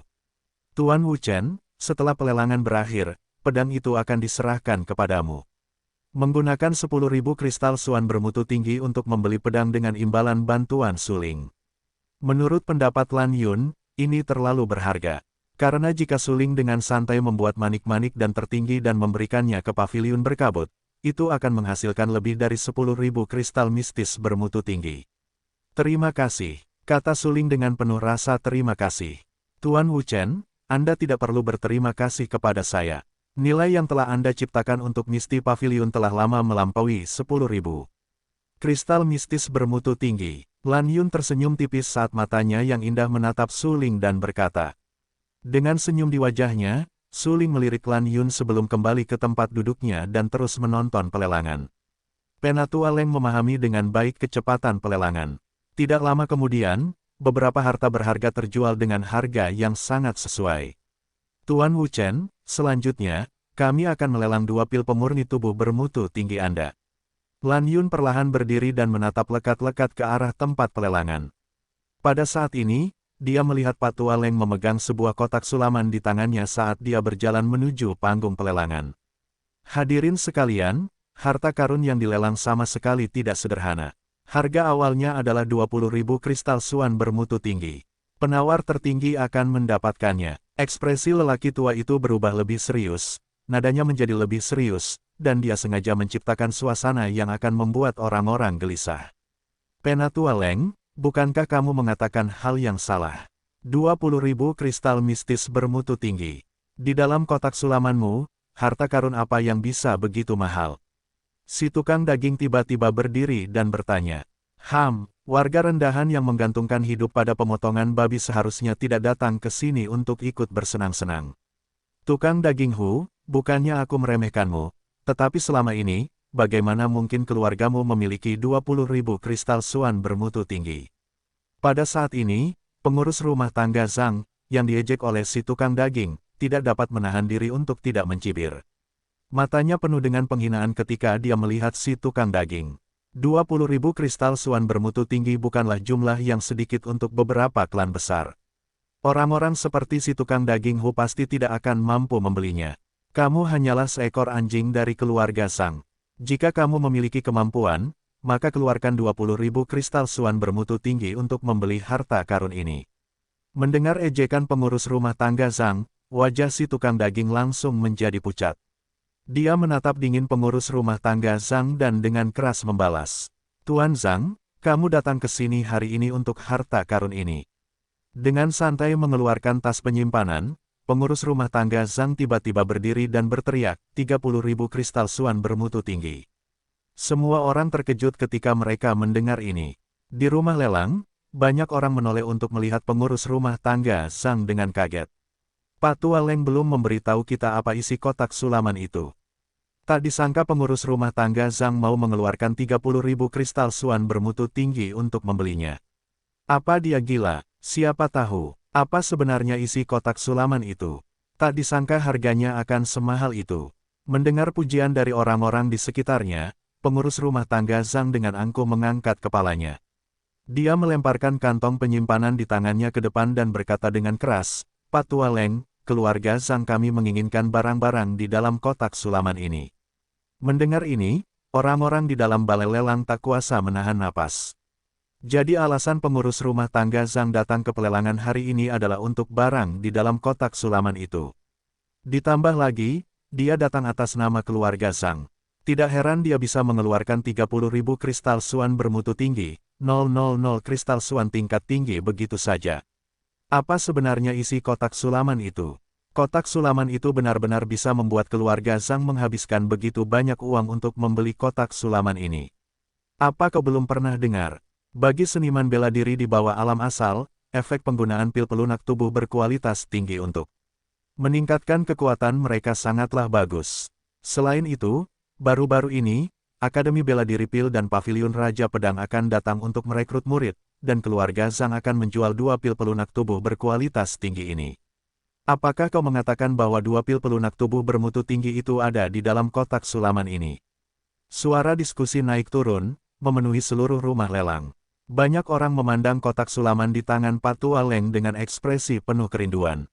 Speaker 1: Tuan Wu Chen, setelah pelelangan berakhir, pedang itu akan diserahkan kepadamu. Menggunakan 10.000 kristal suan bermutu tinggi untuk membeli pedang dengan imbalan bantuan Su Ling. Menurut pendapat Lan Yun, ini terlalu berharga. Karena jika Su Ling dengan santai membuat manik-manik dan tertinggi dan memberikannya ke paviliun berkabut, itu akan menghasilkan lebih dari 10.000 kristal mistis bermutu tinggi. Terima kasih, kata Su Ling dengan penuh rasa terima kasih. Tuan Wu Chen, Anda tidak perlu berterima kasih kepada saya. Nilai yang telah Anda ciptakan untuk Misty Pavilion telah lama melampaui 10.000 kristal mistis bermutu tinggi. Lan Yun tersenyum tipis saat matanya yang indah menatap Su Ling dan berkata. Dengan senyum di wajahnya, Su Ling melirik Lan Yun sebelum kembali ke tempat duduknya dan terus menonton pelelangan. Penatua Leng memahami dengan baik kecepatan pelelangan. Tidak lama kemudian, beberapa harta berharga terjual dengan harga yang sangat sesuai. Tuan Wu Chen, selanjutnya, kami akan melelang 2 pil pemurni tubuh bermutu tinggi Anda. Lan Yun perlahan berdiri dan menatap lekat-lekat ke arah tempat pelelangan. Pada saat ini, dia melihat Patua Leng memegang sebuah kotak sulaman di tangannya saat dia berjalan menuju panggung pelelangan. Hadirin sekalian, Harta karun yang dilelang sama sekali tidak sederhana. Harga awalnya adalah 20.000 kristal suan bermutu tinggi. Penawar tertinggi akan mendapatkannya. Ekspresi lelaki tua itu berubah lebih serius, nadanya menjadi lebih serius, dan dia sengaja menciptakan suasana yang akan membuat orang-orang gelisah. Penatua Leng, bukankah kamu mengatakan hal yang salah? 20.000 kristal mistis bermutu tinggi. Di dalam kotak sulamanmu, harta karun apa yang bisa begitu mahal? Si tukang daging tiba-tiba berdiri dan bertanya. Warga rendahan yang menggantungkan hidup pada pemotongan babi seharusnya tidak datang ke sini untuk ikut bersenang-senang. Tukang daging Hu, bukannya aku meremehkanmu, tetapi selama ini, bagaimana mungkin keluargamu memiliki 20.000 kristal suan bermutu tinggi? Pada saat ini, pengurus rumah tangga Zhang, yang diejek oleh si tukang daging, tidak dapat menahan diri untuk tidak mencibir. Matanya penuh dengan penghinaan ketika dia melihat si tukang daging. 20.000 kristal suan bermutu tinggi bukanlah jumlah yang sedikit untuk beberapa klan besar. Orang-orang seperti si tukang daging Hu pasti tidak akan mampu membelinya. Kamu hanyalah seekor anjing dari keluarga Zhang. Jika kamu memiliki kemampuan, maka keluarkan 20.000 kristal suan bermutu tinggi untuk membeli harta karun ini. Mendengar ejekan pengurus rumah tangga Zhang, wajah si tukang daging langsung menjadi pucat. Dia menatap dingin pengurus rumah tangga Zhang dan dengan keras membalas. Tuan Zhang, kamu datang ke sini hari ini untuk harta karun ini. Dengan santai mengeluarkan tas penyimpanan, pengurus rumah tangga Zhang tiba-tiba berdiri dan berteriak, 30.000 kristal suan bermutu tinggi. Semua orang terkejut ketika mereka mendengar ini. Di rumah lelang, banyak orang menoleh untuk melihat pengurus rumah tangga Zhang dengan kaget. Patua Leng belum memberitahu kita apa isi kotak sulaman itu. Tak disangka pengurus rumah tangga Zhang mau mengeluarkan 30.000 kristal suan bermutu tinggi untuk membelinya. Apa dia gila? Siapa tahu, apa sebenarnya isi kotak sulaman itu? Tak disangka harganya akan semahal itu. Mendengar pujian dari orang-orang di sekitarnya, pengurus rumah tangga Zhang dengan angkuh mengangkat kepalanya. Dia melemparkan kantong penyimpanan di tangannya ke depan dan berkata dengan keras, Patua Leng, keluarga Zhang kami menginginkan barang-barang di dalam kotak sulaman ini. Mendengar ini, orang-orang di dalam balai lelang tak kuasa menahan napas. Jadi alasan pengurus rumah tangga Zhang datang ke pelelangan hari ini adalah untuk barang di dalam kotak sulaman itu. Ditambah lagi, dia datang atas nama keluarga Zhang. Tidak heran dia bisa mengeluarkan 30.000 kristal suan bermutu tinggi, 000 kristal suan tingkat tinggi begitu saja. Apa sebenarnya isi kotak sulaman itu? Kotak sulaman itu benar-benar bisa membuat keluarga Zhang menghabiskan begitu banyak uang untuk membeli kotak sulaman ini. Apa kau belum pernah dengar? Bagi seniman bela diri di bawah alam asal, efek penggunaan pil pelunak tubuh berkualitas tinggi untuk meningkatkan kekuatan mereka sangatlah bagus. Selain itu, baru-baru ini, Akademi Bela Diri Pil dan Paviliun Raja Pedang akan datang untuk merekrut murid, dan keluarga Zhang akan menjual 2 pil pelunak tubuh berkualitas tinggi ini. Apakah kau mengatakan bahwa 2 pil pelunak tubuh bermutu tinggi itu ada di dalam kotak sulaman ini? Suara diskusi naik turun, memenuhi seluruh rumah lelang. Banyak orang memandang kotak sulaman di tangan Patua Leng dengan ekspresi penuh kerinduan.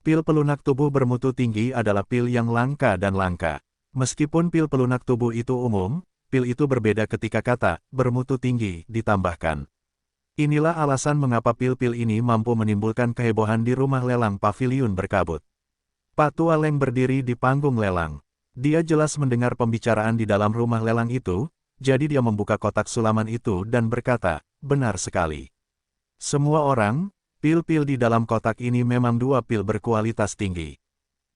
Speaker 1: Pil pelunak tubuh bermutu tinggi adalah pil yang langka dan langka. Meskipun pil pelunak tubuh itu umum, pil itu berbeda ketika kata bermutu tinggi ditambahkan. Inilah alasan mengapa pil-pil ini mampu menimbulkan kehebohan di rumah lelang paviliun berkabut. Patua Leng berdiri di panggung lelang. Dia jelas mendengar pembicaraan di dalam rumah lelang itu, jadi dia membuka kotak sulaman itu dan berkata, benar sekali. Semua orang, pil-pil di dalam kotak ini memang 2 pil berkualitas tinggi.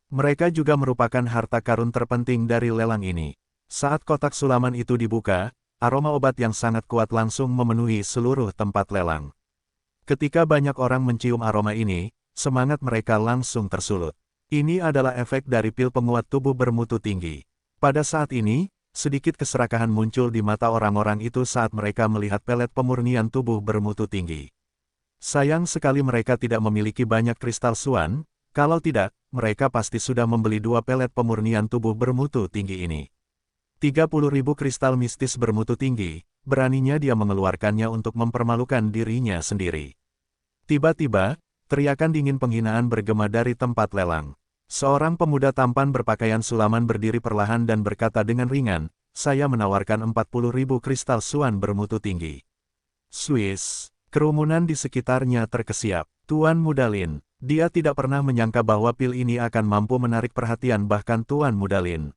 Speaker 1: Mereka juga merupakan harta karun terpenting dari lelang ini. Saat kotak sulaman itu dibuka, aroma obat yang sangat kuat langsung memenuhi seluruh tempat lelang. Ketika banyak orang mencium aroma ini, semangat mereka langsung tersulut. Ini adalah efek dari pil penguat tubuh bermutu tinggi. Pada saat ini, sedikit keserakahan muncul di mata orang-orang itu saat mereka melihat pelet pemurnian tubuh bermutu tinggi. Sayang sekali mereka tidak memiliki banyak kristal suan, kalau tidak, mereka pasti sudah membeli 2 pelet pemurnian tubuh bermutu tinggi ini. 30.000 kristal mistis bermutu tinggi, beraninya dia mengeluarkannya untuk mempermalukan dirinya sendiri. Tiba-tiba, teriakan dingin penghinaan bergema dari tempat lelang. Seorang pemuda tampan berpakaian sulaman berdiri perlahan dan berkata dengan ringan, saya menawarkan 40.000 kristal Suan bermutu tinggi. Swiss, kerumunan di sekitarnya terkesiap. Tuan Muda Lin, dia tidak pernah menyangka bahwa pil ini akan mampu menarik perhatian bahkan Tuan Muda Lin.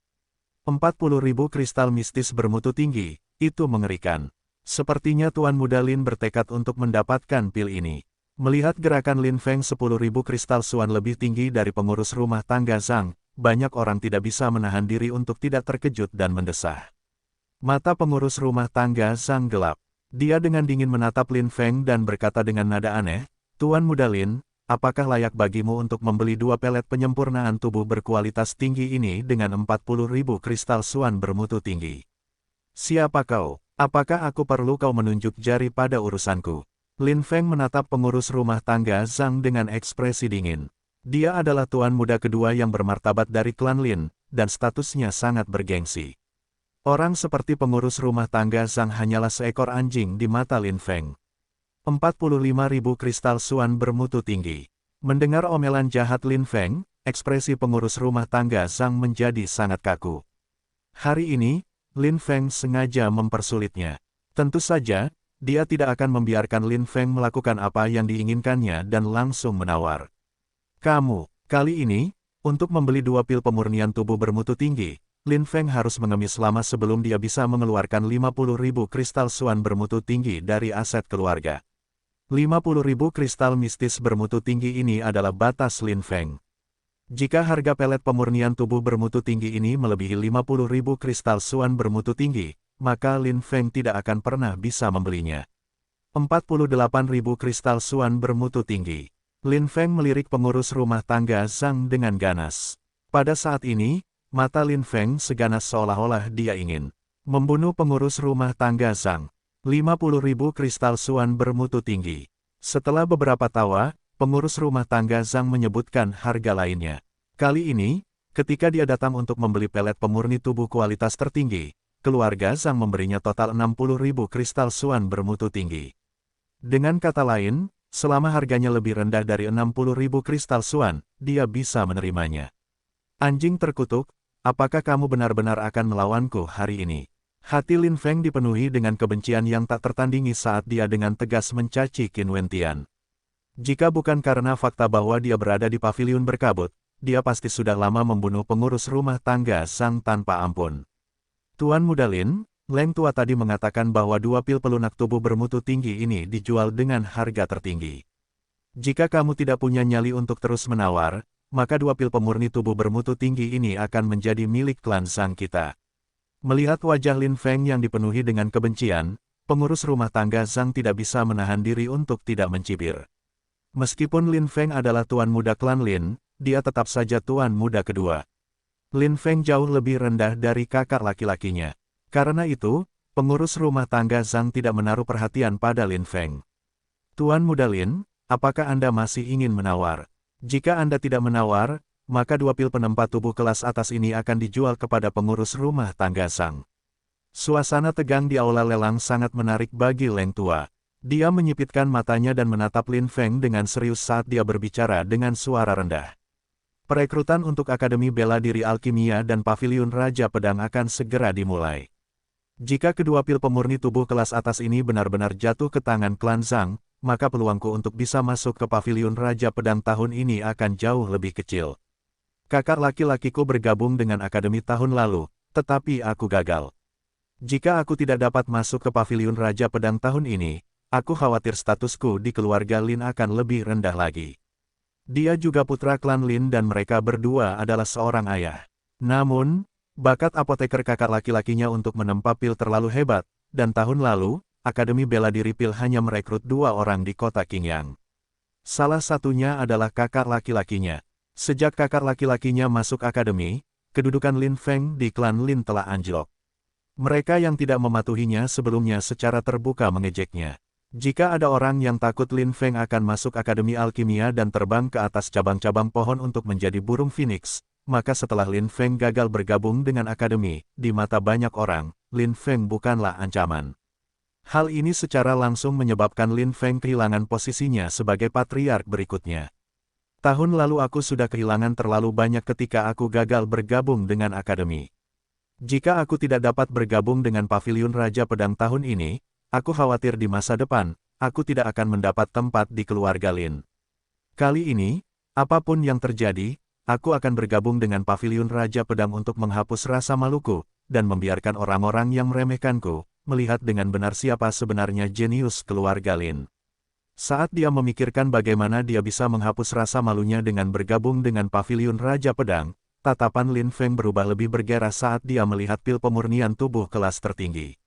Speaker 1: 40.000 kristal mistis bermutu tinggi, itu mengerikan. Sepertinya Tuan Muda Lin bertekad untuk mendapatkan pil ini. Melihat gerakan Lin Feng 10.000 kristal Suan lebih tinggi dari pengurus rumah tangga Zhang, banyak orang tidak bisa menahan diri untuk tidak terkejut dan mendesah. Mata pengurus rumah tangga Zhang gelap. Dia dengan dingin menatap Lin Feng dan berkata dengan nada aneh, Tuan Muda Lin, apakah layak bagimu untuk membeli 2 pelet penyempurnaan tubuh berkualitas tinggi ini dengan 40.000 kristal Suan bermutu tinggi? Siapa kau? Apakah aku perlu kau menunjuk jari pada urusanku? Lin Feng menatap pengurus rumah tangga Zhang dengan ekspresi dingin. Dia adalah tuan muda kedua yang bermartabat dari klan Lin, dan statusnya sangat bergengsi. Orang seperti pengurus rumah tangga Zhang hanyalah seekor anjing di mata Lin Feng. 45.000 kristal Suan bermutu tinggi. Mendengar omelan jahat Lin Feng, ekspresi pengurus rumah tangga Zhang menjadi sangat kaku. Hari ini, Lin Feng sengaja mempersulitnya. Tentu saja, dia tidak akan membiarkan Lin Feng melakukan apa yang diinginkannya dan langsung menawar. Kamu, kali ini, untuk membeli 2 pil pemurnian tubuh bermutu tinggi, Lin Feng harus mengemis lama sebelum dia bisa mengeluarkan 50.000 kristal Suan bermutu tinggi dari aset keluarga. 50.000 kristal mistis bermutu tinggi ini adalah batas Lin Feng. Jika harga pelet pemurnian tubuh bermutu tinggi ini melebihi 50.000 kristal Suan bermutu tinggi, maka Lin Feng tidak akan pernah bisa membelinya. 48.000 kristal Suan bermutu tinggi. Lin Feng melirik pengurus rumah tangga Zhang dengan ganas. Pada saat ini, mata Lin Feng seganas seolah-olah dia ingin membunuh pengurus rumah tangga Zhang. 50.000 kristal Suan bermutu tinggi. Setelah beberapa tawa, pengurus rumah tangga Zhang menyebutkan harga lainnya. Kali ini, ketika dia datang untuk membeli pelet pemurni tubuh kualitas tertinggi, keluarga Zhang memberinya total 60.000 kristal Suan bermutu tinggi. Dengan kata lain, selama harganya lebih rendah dari 60.000 kristal Suan, dia bisa menerimanya. Anjing terkutuk, apakah kamu benar-benar akan melawanku hari ini? Hati Lin Feng dipenuhi dengan kebencian yang tak tertandingi saat dia dengan tegas mencaci Qin Wentian. Jika bukan karena fakta bahwa dia berada di paviliun berkabut, dia pasti sudah lama membunuh pengurus rumah tangga Zhang tanpa ampun. Tuan Muda Lin, Leng Tua tadi mengatakan bahwa 2 pil pelunak tubuh bermutu tinggi ini dijual dengan harga tertinggi. Jika kamu tidak punya nyali untuk terus menawar, maka 2 pil pemurni tubuh bermutu tinggi ini akan menjadi milik klan Zhang kita. Melihat wajah Lin Feng yang dipenuhi dengan kebencian, pengurus rumah tangga Zhang tidak bisa menahan diri untuk tidak mencibir. Meskipun Lin Feng adalah tuan muda klan Lin, dia tetap saja tuan muda kedua. Lin Feng jauh lebih rendah dari kakak laki-lakinya. Karena itu, pengurus rumah tangga Zhang tidak menaruh perhatian pada Lin Feng. Tuan Muda Lin, apakah Anda masih ingin menawar? Jika Anda tidak menawar, maka 2 pil penempat tubuh kelas atas ini akan dijual kepada pengurus rumah tangga Zhang. Suasana tegang di aula lelang sangat menarik bagi Leng Tua. Dia menyipitkan matanya dan menatap Lin Feng dengan serius saat dia berbicara dengan suara rendah. Perekrutan untuk Akademi Bela Diri Alkimia dan Paviliun Raja Pedang akan segera dimulai. Jika kedua pil pemurni tubuh kelas atas ini benar-benar jatuh ke tangan klan Zhang, maka peluangku untuk bisa masuk ke Paviliun Raja Pedang tahun ini akan jauh lebih kecil. Kakak laki-lakiku bergabung dengan Akademi tahun lalu, tetapi aku gagal. Jika aku tidak dapat masuk ke Paviliun Raja Pedang tahun ini, aku khawatir statusku di keluarga Lin akan lebih rendah lagi. Dia juga putra klan Lin dan mereka berdua adalah seorang ayah. Namun, bakat apoteker kakak laki-lakinya untuk menempa pil terlalu hebat, dan tahun lalu, Akademi Bela Diri Pil hanya merekrut 2 orang di kota Qingyang. Salah satunya adalah kakak laki-lakinya. Sejak kakak laki-lakinya masuk akademi, kedudukan Lin Feng di klan Lin telah anjlok. Mereka yang tidak mematuhinya sebelumnya secara terbuka mengejeknya. Jika ada orang yang takut Lin Feng akan masuk Akademi Alkimia dan terbang ke atas cabang-cabang pohon untuk menjadi burung phoenix, maka setelah Lin Feng gagal bergabung dengan akademi, di mata banyak orang, Lin Feng bukanlah ancaman. Hal ini secara langsung menyebabkan Lin Feng kehilangan posisinya sebagai patriark berikutnya. Tahun lalu aku sudah kehilangan terlalu banyak ketika aku gagal bergabung dengan akademi. Jika aku tidak dapat bergabung dengan Paviliun Raja Pedang tahun ini, aku khawatir di masa depan, aku tidak akan mendapat tempat di keluarga Lin. Kali ini, apapun yang terjadi, aku akan bergabung dengan Paviliun Raja Pedang untuk menghapus rasa maluku, dan membiarkan orang-orang yang meremehkanku, melihat dengan benar siapa sebenarnya jenius keluarga Lin. Saat dia memikirkan bagaimana dia bisa menghapus rasa malunya dengan bergabung dengan Paviliun Raja Pedang, tatapan Lin Feng berubah lebih bergairah saat dia melihat pil pemurnian tubuh kelas tertinggi.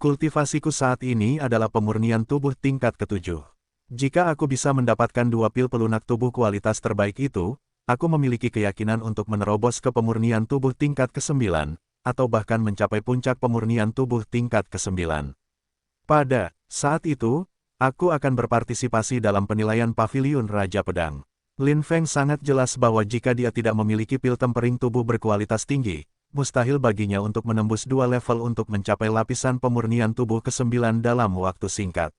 Speaker 1: Kultivasiku saat ini adalah pemurnian tubuh tingkat ke-7. Jika aku bisa mendapatkan 2 pil pelunak tubuh kualitas terbaik itu, aku memiliki keyakinan untuk menerobos ke pemurnian tubuh tingkat ke-9, atau bahkan mencapai puncak pemurnian tubuh tingkat ke-9. Pada saat itu, aku akan berpartisipasi dalam penilaian Paviliun Raja Pedang. Lin Feng sangat jelas bahwa jika dia tidak memiliki pil tempering tubuh berkualitas tinggi, mustahil baginya untuk menembus 2 level untuk mencapai lapisan pemurnian tubuh ke-9 dalam waktu singkat.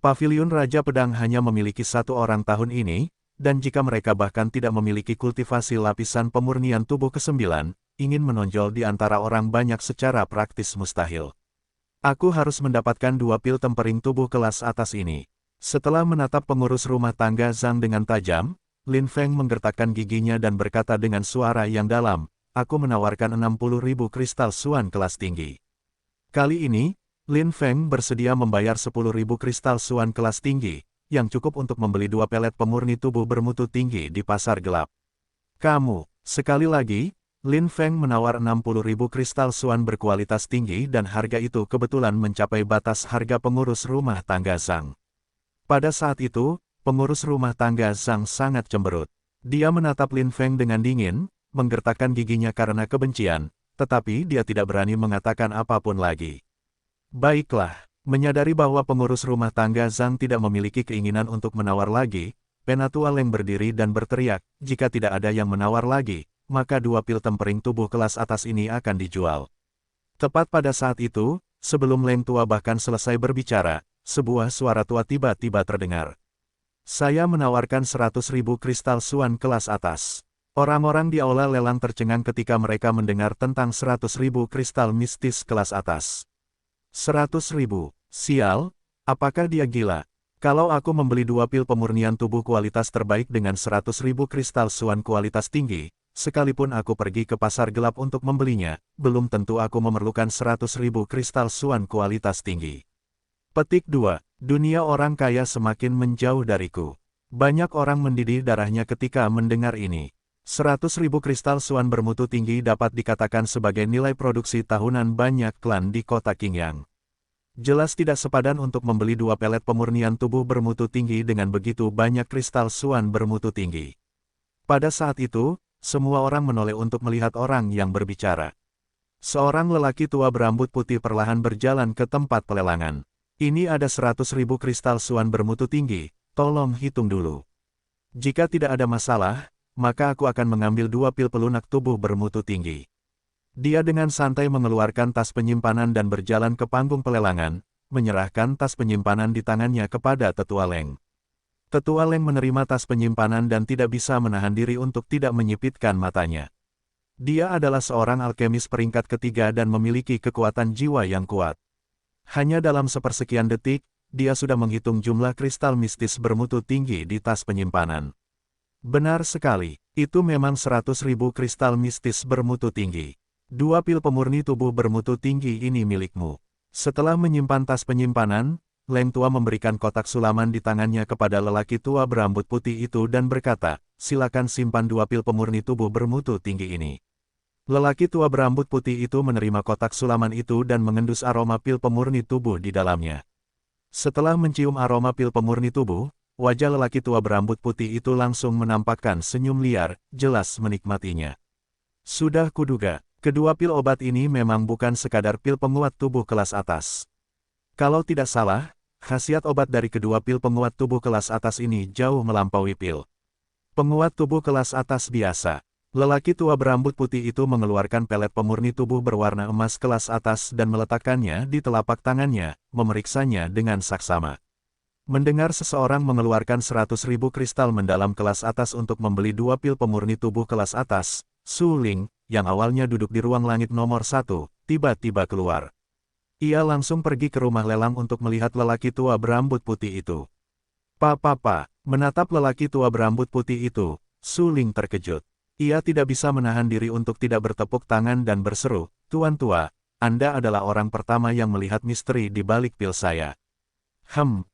Speaker 1: Paviliun Raja Pedang hanya memiliki 1 orang tahun ini, dan jika mereka bahkan tidak memiliki kultivasi lapisan pemurnian tubuh ke-9, ingin menonjol di antara orang banyak secara praktis mustahil. Aku harus mendapatkan 2 pil tempering tubuh kelas atas ini. Setelah menatap pengurus rumah tangga Zhang dengan tajam, Lin Feng menggertakkan giginya dan berkata dengan suara yang dalam, aku menawarkan 60.000 kristal Suan kelas tinggi. Kali ini, Lin Feng bersedia membayar 10.000 kristal Suan kelas tinggi, yang cukup untuk membeli 2 pelet pemurni tubuh bermutu tinggi di pasar gelap. Kamu, sekali lagi, Lin Feng menawar 60.000 kristal Suan berkualitas tinggi dan harga itu kebetulan mencapai batas harga pengurus rumah tangga Zhang. Pada saat itu, pengurus rumah tangga Zhang sangat cemberut. Dia menatap Lin Feng dengan dingin, menggertakkan giginya karena kebencian, tetapi dia tidak berani mengatakan apapun lagi. Baiklah, menyadari bahwa pengurus rumah tangga Zhang tidak memiliki keinginan untuk menawar lagi, Penatua Leng berdiri dan berteriak, jika tidak ada yang menawar lagi, maka 2 pil tempering tubuh kelas atas ini akan dijual. Tepat pada saat itu, sebelum Leng Tua bahkan selesai berbicara, sebuah suara tua tiba-tiba terdengar. Saya menawarkan 100.000 kristal Suan kelas atas. Orang-orang di aula lelang tercengang ketika mereka mendengar tentang 100.000 kristal mistis kelas atas. 100.000, sial, apakah dia gila? Kalau aku membeli 2 pil pemurnian tubuh kualitas terbaik dengan 100.000 kristal Suan kualitas tinggi, sekalipun aku pergi ke pasar gelap untuk membelinya, belum tentu aku memerlukan 100.000 kristal Suan kualitas tinggi. Petik 2. Dunia orang kaya semakin menjauh dariku. Banyak orang mendidih darahnya ketika mendengar ini. 100.000 kristal Suan bermutu tinggi dapat dikatakan sebagai nilai produksi tahunan banyak klan di kota Qingyang. Jelas tidak sepadan untuk membeli 2 pelet pemurnian tubuh bermutu tinggi dengan begitu banyak kristal Suan bermutu tinggi. Pada saat itu, semua orang menoleh untuk melihat orang yang berbicara. Seorang lelaki tua berambut putih perlahan berjalan ke tempat pelelangan. Ini ada 100.000 kristal Suan bermutu tinggi, tolong hitung dulu. Jika tidak ada masalah, maka aku akan mengambil 2 pil pelunak tubuh bermutu tinggi. Dia dengan santai mengeluarkan tas penyimpanan dan berjalan ke panggung pelelangan, menyerahkan tas penyimpanan di tangannya kepada Tetua Leng. Tetua Leng menerima tas penyimpanan dan tidak bisa menahan diri untuk tidak menyipitkan matanya. Dia adalah seorang alkemis peringkat ketiga dan memiliki kekuatan jiwa yang kuat. Hanya dalam sepersekian detik, dia sudah menghitung jumlah kristal mistis bermutu tinggi di tas penyimpanan. Benar sekali, itu memang 100.000 kristal mistis bermutu tinggi. 2 pil pemurni tubuh bermutu tinggi ini milikmu. Setelah menyimpan tas penyimpanan, Leng Tua memberikan kotak sulaman di tangannya kepada lelaki tua berambut putih itu dan berkata, silakan simpan 2 pil pemurni tubuh bermutu tinggi ini. Lelaki tua berambut putih itu menerima kotak sulaman itu dan mengendus aroma pil pemurni tubuh di dalamnya. Setelah mencium aroma pil pemurni tubuh, wajah lelaki tua berambut putih itu langsung menampakkan senyum liar, jelas menikmatinya. Sudah kuduga, kedua pil obat ini memang bukan sekadar pil penguat tubuh kelas atas. Kalau tidak salah, khasiat obat dari kedua pil penguat tubuh kelas atas ini jauh melampaui pil penguat tubuh kelas atas biasa. Lelaki tua berambut putih itu mengeluarkan pelet pemurni tubuh berwarna emas kelas atas dan meletakkannya di telapak tangannya, memeriksanya dengan saksama. Mendengar seseorang mengeluarkan 100.000 kristal mendalam kelas atas untuk membeli 2 pil pemurni tubuh kelas atas, Su Ling, yang awalnya duduk di ruang langit nomor 1, tiba-tiba keluar. Ia langsung pergi ke rumah lelang untuk melihat lelaki tua berambut putih itu. Pak, menatap lelaki tua berambut putih itu, Su Ling terkejut. Ia tidak bisa menahan diri untuk tidak bertepuk tangan dan berseru, "Tuan tua, Anda adalah orang pertama yang melihat misteri di balik pil saya."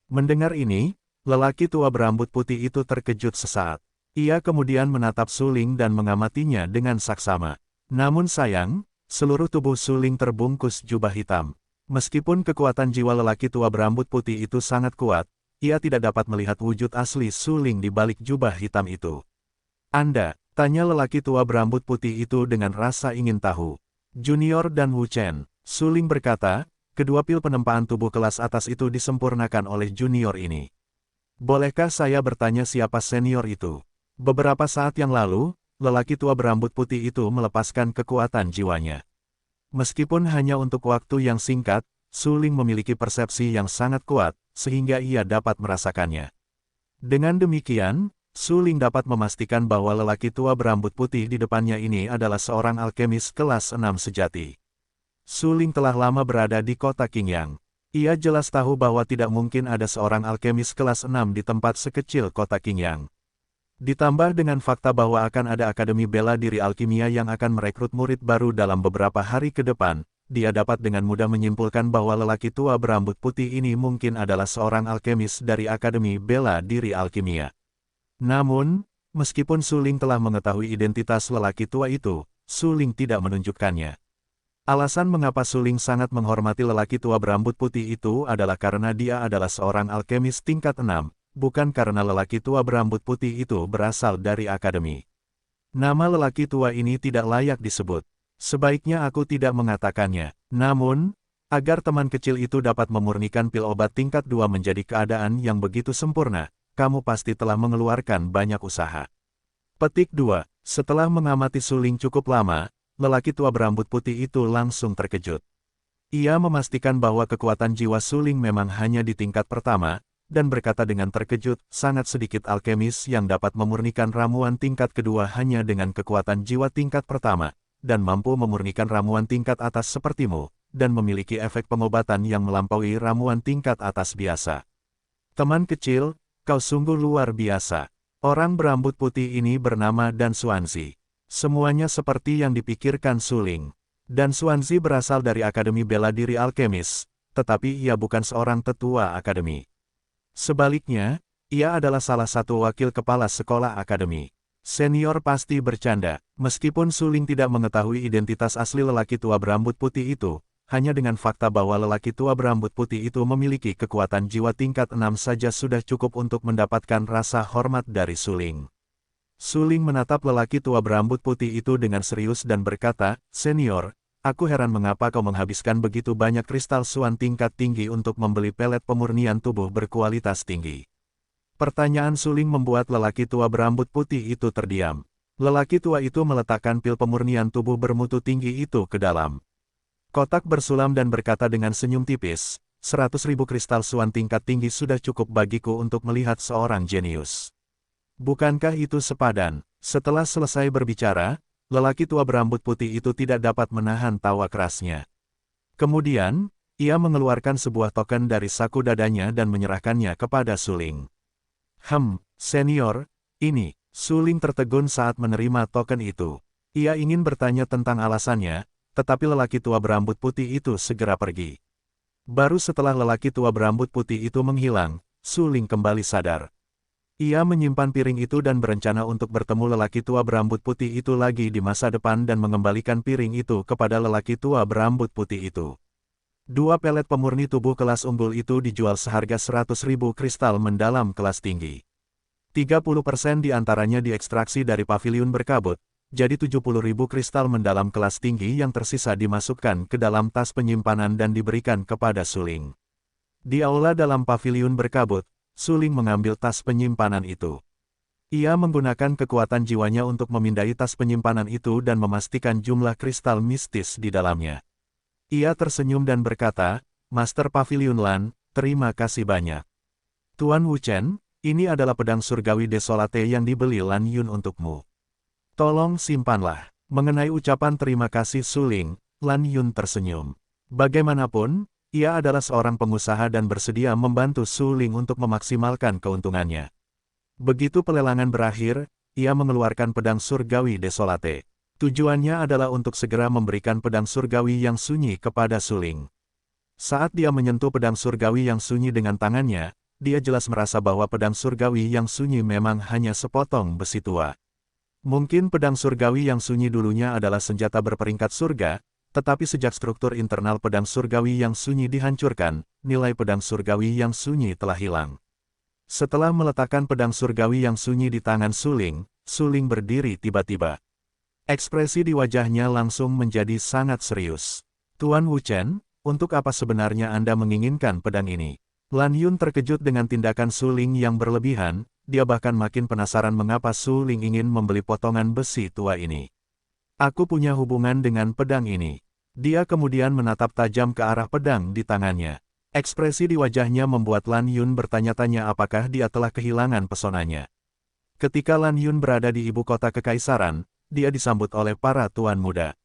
Speaker 1: Mendengar ini, lelaki tua berambut putih itu terkejut sesaat. Ia kemudian menatap Su Ling dan mengamatinya dengan saksama. Namun sayang, seluruh tubuh Su Ling terbungkus jubah hitam. Meskipun kekuatan jiwa lelaki tua berambut putih itu sangat kuat, ia tidak dapat melihat wujud asli Su Ling di balik jubah hitam itu. "Anda?" tanya lelaki tua berambut putih itu dengan rasa ingin tahu. "Junior dan Wu Chen," Su Ling berkata, "kedua pil penempaan tubuh kelas atas itu disempurnakan oleh junior ini. Bolehkah saya bertanya siapa senior itu?" Beberapa saat yang lalu, lelaki tua berambut putih itu melepaskan kekuatan jiwanya. Meskipun hanya untuk waktu yang singkat, Su Ling memiliki persepsi yang sangat kuat, sehingga ia dapat merasakannya. Dengan demikian, Su Ling dapat memastikan bahwa lelaki tua berambut putih di depannya ini adalah seorang alkemis kelas 6 sejati. Su Ling telah lama berada di kota Qingyang. Ia jelas tahu bahwa tidak mungkin ada seorang alkemis kelas 6 di tempat sekecil kota Qingyang. Ditambah dengan fakta bahwa akan ada Akademi Bela Diri Alkimia yang akan merekrut murid baru dalam beberapa hari ke depan, dia dapat dengan mudah menyimpulkan bahwa lelaki tua berambut putih ini mungkin adalah seorang alkemis dari Akademi Bela Diri Alkimia. Namun, meskipun Su Ling telah mengetahui identitas lelaki tua itu, Su Ling tidak menunjukkannya. Alasan mengapa Su Ling sangat menghormati lelaki tua berambut putih itu adalah karena dia adalah seorang alkemis tingkat 6, bukan karena lelaki tua berambut putih itu berasal dari akademi. Nama lelaki tua ini tidak layak disebut. Sebaiknya aku tidak mengatakannya. Namun, agar teman kecil itu dapat memurnikan pil obat tingkat 2 menjadi keadaan yang begitu sempurna, kamu pasti telah mengeluarkan banyak usaha. Petik 2. Setelah mengamati Su Ling cukup lama, lelaki tua berambut putih itu langsung terkejut. Ia memastikan bahwa kekuatan jiwa Su Ling memang hanya di tingkat pertama, dan berkata dengan terkejut, sangat sedikit alkemis yang dapat memurnikan ramuan tingkat kedua hanya dengan kekuatan jiwa tingkat pertama, dan mampu memurnikan ramuan tingkat atas sepertimu, dan memiliki efek pengobatan yang melampaui ramuan tingkat atas biasa. Teman kecil, kau sungguh luar biasa. Orang berambut putih ini bernama Dan Xuanzi. Semuanya seperti yang dipikirkan Su Ling. Dan Xuanzi berasal dari Akademi Bela Diri Alkemis, tetapi ia bukan seorang tetua akademi. Sebaliknya, ia adalah salah satu wakil kepala sekolah akademi. Senior pasti bercanda, meskipun Su Ling tidak mengetahui identitas asli lelaki tua berambut putih itu, hanya dengan fakta bahwa lelaki tua berambut putih itu memiliki kekuatan jiwa tingkat 6 saja sudah cukup untuk mendapatkan rasa hormat dari Su Ling. Su Ling menatap lelaki tua berambut putih itu dengan serius dan berkata, "Senior, aku heran mengapa kau menghabiskan begitu banyak kristal Suan tingkat tinggi untuk membeli pelet pemurnian tubuh berkualitas tinggi." Pertanyaan Su Ling membuat lelaki tua berambut putih itu terdiam. Lelaki tua itu meletakkan pil pemurnian tubuh bermutu tinggi itu ke dalam kotak bersulam dan berkata dengan senyum tipis, 100.000 kristal Suan tingkat tinggi sudah cukup bagiku untuk melihat seorang jenius. Bukankah itu sepadan? Setelah selesai berbicara, lelaki tua berambut putih itu tidak dapat menahan tawa kerasnya. Kemudian, ia mengeluarkan sebuah token dari saku dadanya dan menyerahkannya kepada Su Ling. Senior, ini." Su Ling tertegun saat menerima token itu. Ia ingin bertanya tentang alasannya, tetapi lelaki tua berambut putih itu segera pergi. Baru setelah lelaki tua berambut putih itu menghilang, Su Ling kembali sadar. Ia menyimpan piring itu dan berencana untuk bertemu lelaki tua berambut putih itu lagi di masa depan dan mengembalikan piring itu kepada lelaki tua berambut putih itu. 2 pelet pemurni tubuh kelas unggul itu dijual seharga 100.000 kristal mendalam kelas tinggi. 30% diantaranya diekstraksi dari paviliun berkabut, jadi 70.000 kristal mendalam kelas tinggi yang tersisa dimasukkan ke dalam tas penyimpanan dan diberikan kepada Su Ling. Di aula dalam paviliun berkabut, Su Ling mengambil tas penyimpanan itu. Ia menggunakan kekuatan jiwanya untuk memindai tas penyimpanan itu dan memastikan jumlah kristal mistis di dalamnya. Ia tersenyum dan berkata, "Master Pavilion Lan, terima kasih banyak. Tuan Wu Chen, ini adalah pedang surgawi desolate yang dibeli Lan Yun untukmu. Tolong simpanlah." Mengenai ucapan terima kasih Suling, Lan Yun tersenyum. Bagaimanapun, ia adalah seorang pengusaha dan bersedia membantu Suling untuk memaksimalkan keuntungannya. Begitu pelelangan berakhir, ia mengeluarkan pedang surgawi Desolate. Tujuannya adalah untuk segera memberikan pedang surgawi yang sunyi kepada Suling. Saat dia menyentuh pedang surgawi yang sunyi dengan tangannya, dia jelas merasa bahwa pedang surgawi yang sunyi memang hanya sepotong besi tua. Mungkin pedang surgawi yang sunyi dulunya adalah senjata berperingkat surga, tetapi sejak struktur internal pedang surgawi yang sunyi dihancurkan, nilai pedang surgawi yang sunyi telah hilang. Setelah meletakkan pedang surgawi yang sunyi di tangan Suling, Suling berdiri tiba-tiba. Ekspresi di wajahnya langsung menjadi sangat serius. Tuan Wuchen, untuk apa sebenarnya Anda menginginkan pedang ini? Lan Yun terkejut dengan tindakan Suling yang berlebihan, dia bahkan makin penasaran mengapa Suling ingin membeli potongan besi tua ini. Aku punya hubungan dengan pedang ini. Dia kemudian menatap tajam ke arah pedang di tangannya. Ekspresi di wajahnya membuat Lan Yun bertanya-tanya apakah dia telah kehilangan pesonanya. Ketika Lan Yun berada di ibu kota kekaisaran, dia disambut oleh para tuan muda.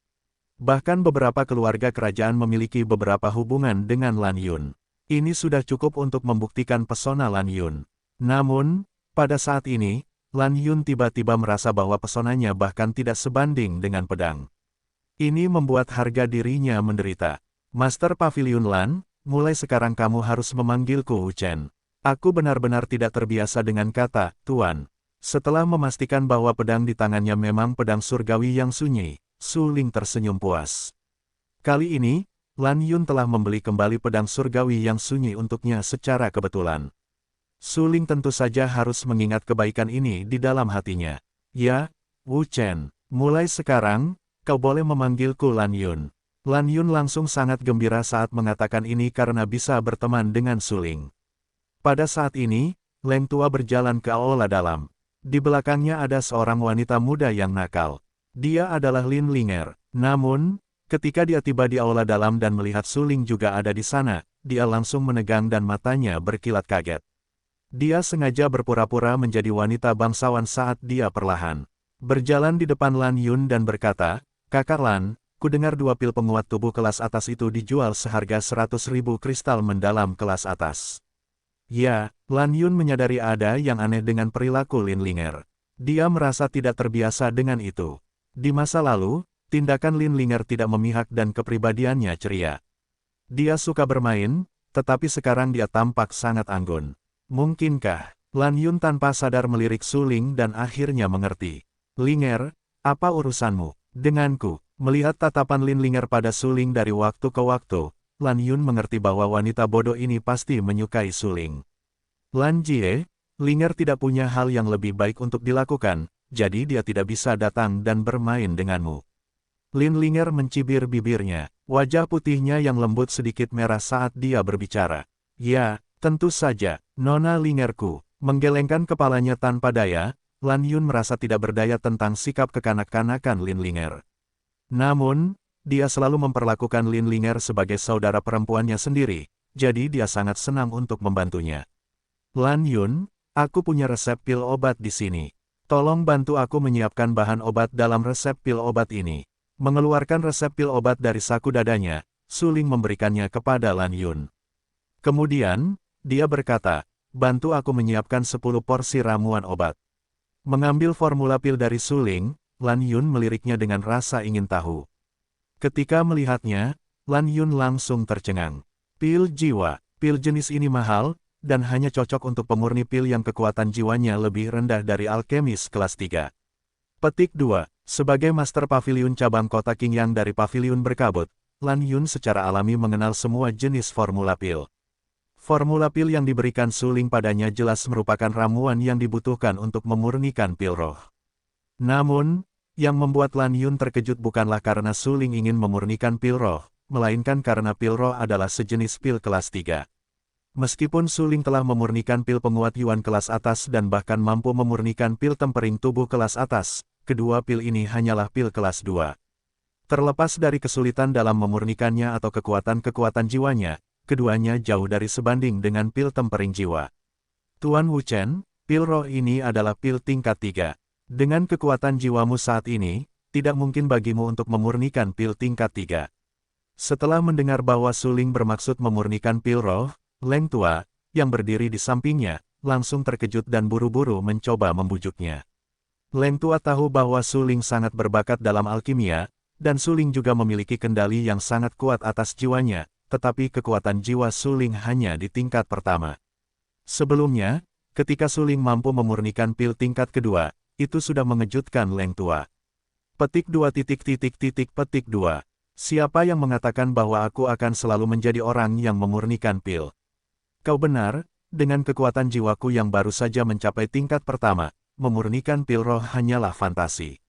Speaker 1: Bahkan beberapa keluarga kerajaan memiliki beberapa hubungan dengan Lan Yun. Ini sudah cukup untuk membuktikan pesona Lan Yun. Namun, pada saat ini, Lan Yun tiba-tiba merasa bahwa pesonanya bahkan tidak sebanding dengan pedang. Ini membuat harga dirinya menderita. Master Pavilion Lan, mulai sekarang kamu harus memanggilku Wuchen. Aku benar-benar tidak terbiasa dengan kata, Tuan. Setelah memastikan bahwa pedang di tangannya memang pedang surgawi yang sunyi, Suling tersenyum puas. Kali ini, Lan Yun telah membeli kembali pedang surgawi yang sunyi untuknya secara kebetulan. Suling tentu saja harus mengingat kebaikan ini di dalam hatinya. Ya, Wuchen, mulai sekarang, kau boleh memanggilku Lan Yun. Lan Yun langsung sangat gembira saat mengatakan ini karena bisa berteman dengan Suling. Pada saat ini, Leng Tua berjalan ke aula dalam. Di belakangnya ada seorang wanita muda yang nakal. Dia adalah Lin Linger. Namun, ketika dia tiba di aula dalam dan melihat Suling juga ada di sana, dia langsung menegang dan matanya berkilat kaget. Dia sengaja berpura-pura menjadi wanita bangsawan saat dia perlahan berjalan di depan Lan Yun dan berkata, Kakak Lan, ku dengar 2 pil penguat tubuh kelas atas itu dijual seharga 100.000 kristal mendalam kelas atas. Ya, Lan Yun menyadari ada yang aneh dengan perilaku Lin Linger. Dia merasa tidak terbiasa dengan itu. Di masa lalu, tindakan Lin Linger tidak memihak dan kepribadiannya ceria. Dia suka bermain, tetapi sekarang dia tampak sangat anggun. Mungkinkah? Lan Yun tanpa sadar melirik Suling dan akhirnya mengerti. Linger, apa urusanmu denganku? Melihat tatapan Lin Linger pada Suling dari waktu ke waktu, Lan Yun mengerti bahwa wanita bodoh ini pasti menyukai Suling. Lan Jie, Linger tidak punya hal yang lebih baik untuk dilakukan, jadi dia tidak bisa datang dan bermain denganmu. Lin Linger mencibir bibirnya, wajah putihnya yang lembut sedikit merah saat dia berbicara. Ya, tentu saja, Nona Lingerku. Menggelengkan kepalanya tanpa daya, Lan Yun merasa tidak berdaya tentang sikap kekanak-kanakan Lin Linger. Namun, dia selalu memperlakukan Lin Linger sebagai saudara perempuannya sendiri, jadi dia sangat senang untuk membantunya. Lan Yun, aku punya resep pil obat di sini. Tolong bantu aku menyiapkan bahan obat dalam resep pil obat ini. Mengeluarkan resep pil obat dari saku dadanya, Suling memberikannya kepada Lan Yun. Kemudian, dia berkata, bantu aku menyiapkan 10 porsi ramuan obat. Mengambil formula pil dari Suling, Lan Yun meliriknya dengan rasa ingin tahu. Ketika melihatnya, Lan Yun langsung tercengang. Pil jiwa, pil jenis ini mahal, dan hanya cocok untuk pemurni pil yang kekuatan jiwanya lebih rendah dari alkemis kelas 3. Petik 2. Sebagai Master Pavilion cabang kota Qingyang dari Pavilion Berkabut, Lan Yun secara alami mengenal semua jenis formula pil. Formula pil yang diberikan Suling padanya jelas merupakan ramuan yang dibutuhkan untuk memurnikan pil roh. Namun, yang membuat Lan Yun terkejut bukanlah karena Suling ingin memurnikan pil roh, melainkan karena pil roh adalah sejenis pil kelas 3. Meskipun Suling telah memurnikan pil penguat Yuan kelas atas dan bahkan mampu memurnikan pil tempering tubuh kelas atas, kedua pil ini hanyalah pil kelas 2. Terlepas dari kesulitan dalam memurnikannya atau kekuatan-kekuatan jiwanya, keduanya jauh dari sebanding dengan pil tempering jiwa. Tuan Wuchen, pil roh ini adalah pil tingkat 3. Dengan kekuatan jiwamu saat ini, tidak mungkin bagimu untuk memurnikan pil tingkat 3. Setelah mendengar bahwa Suling bermaksud memurnikan pil roh, Leng Tua, yang berdiri di sampingnya, langsung terkejut dan buru-buru mencoba membujuknya. Leng Tua tahu bahwa Suling sangat berbakat dalam alkimia, dan Suling juga memiliki kendali yang sangat kuat atas jiwanya, tetapi kekuatan jiwa Suling hanya di tingkat pertama. Sebelumnya, ketika Suling mampu memurnikan pil tingkat kedua, itu sudah mengejutkan Leng Tua. Petik 2. Petik 2. Siapa yang mengatakan bahwa aku akan selalu menjadi orang yang memurnikan pil? Kau benar, dengan kekuatan jiwaku yang baru saja mencapai tingkat pertama, memurnikan pil roh hanyalah fantasi.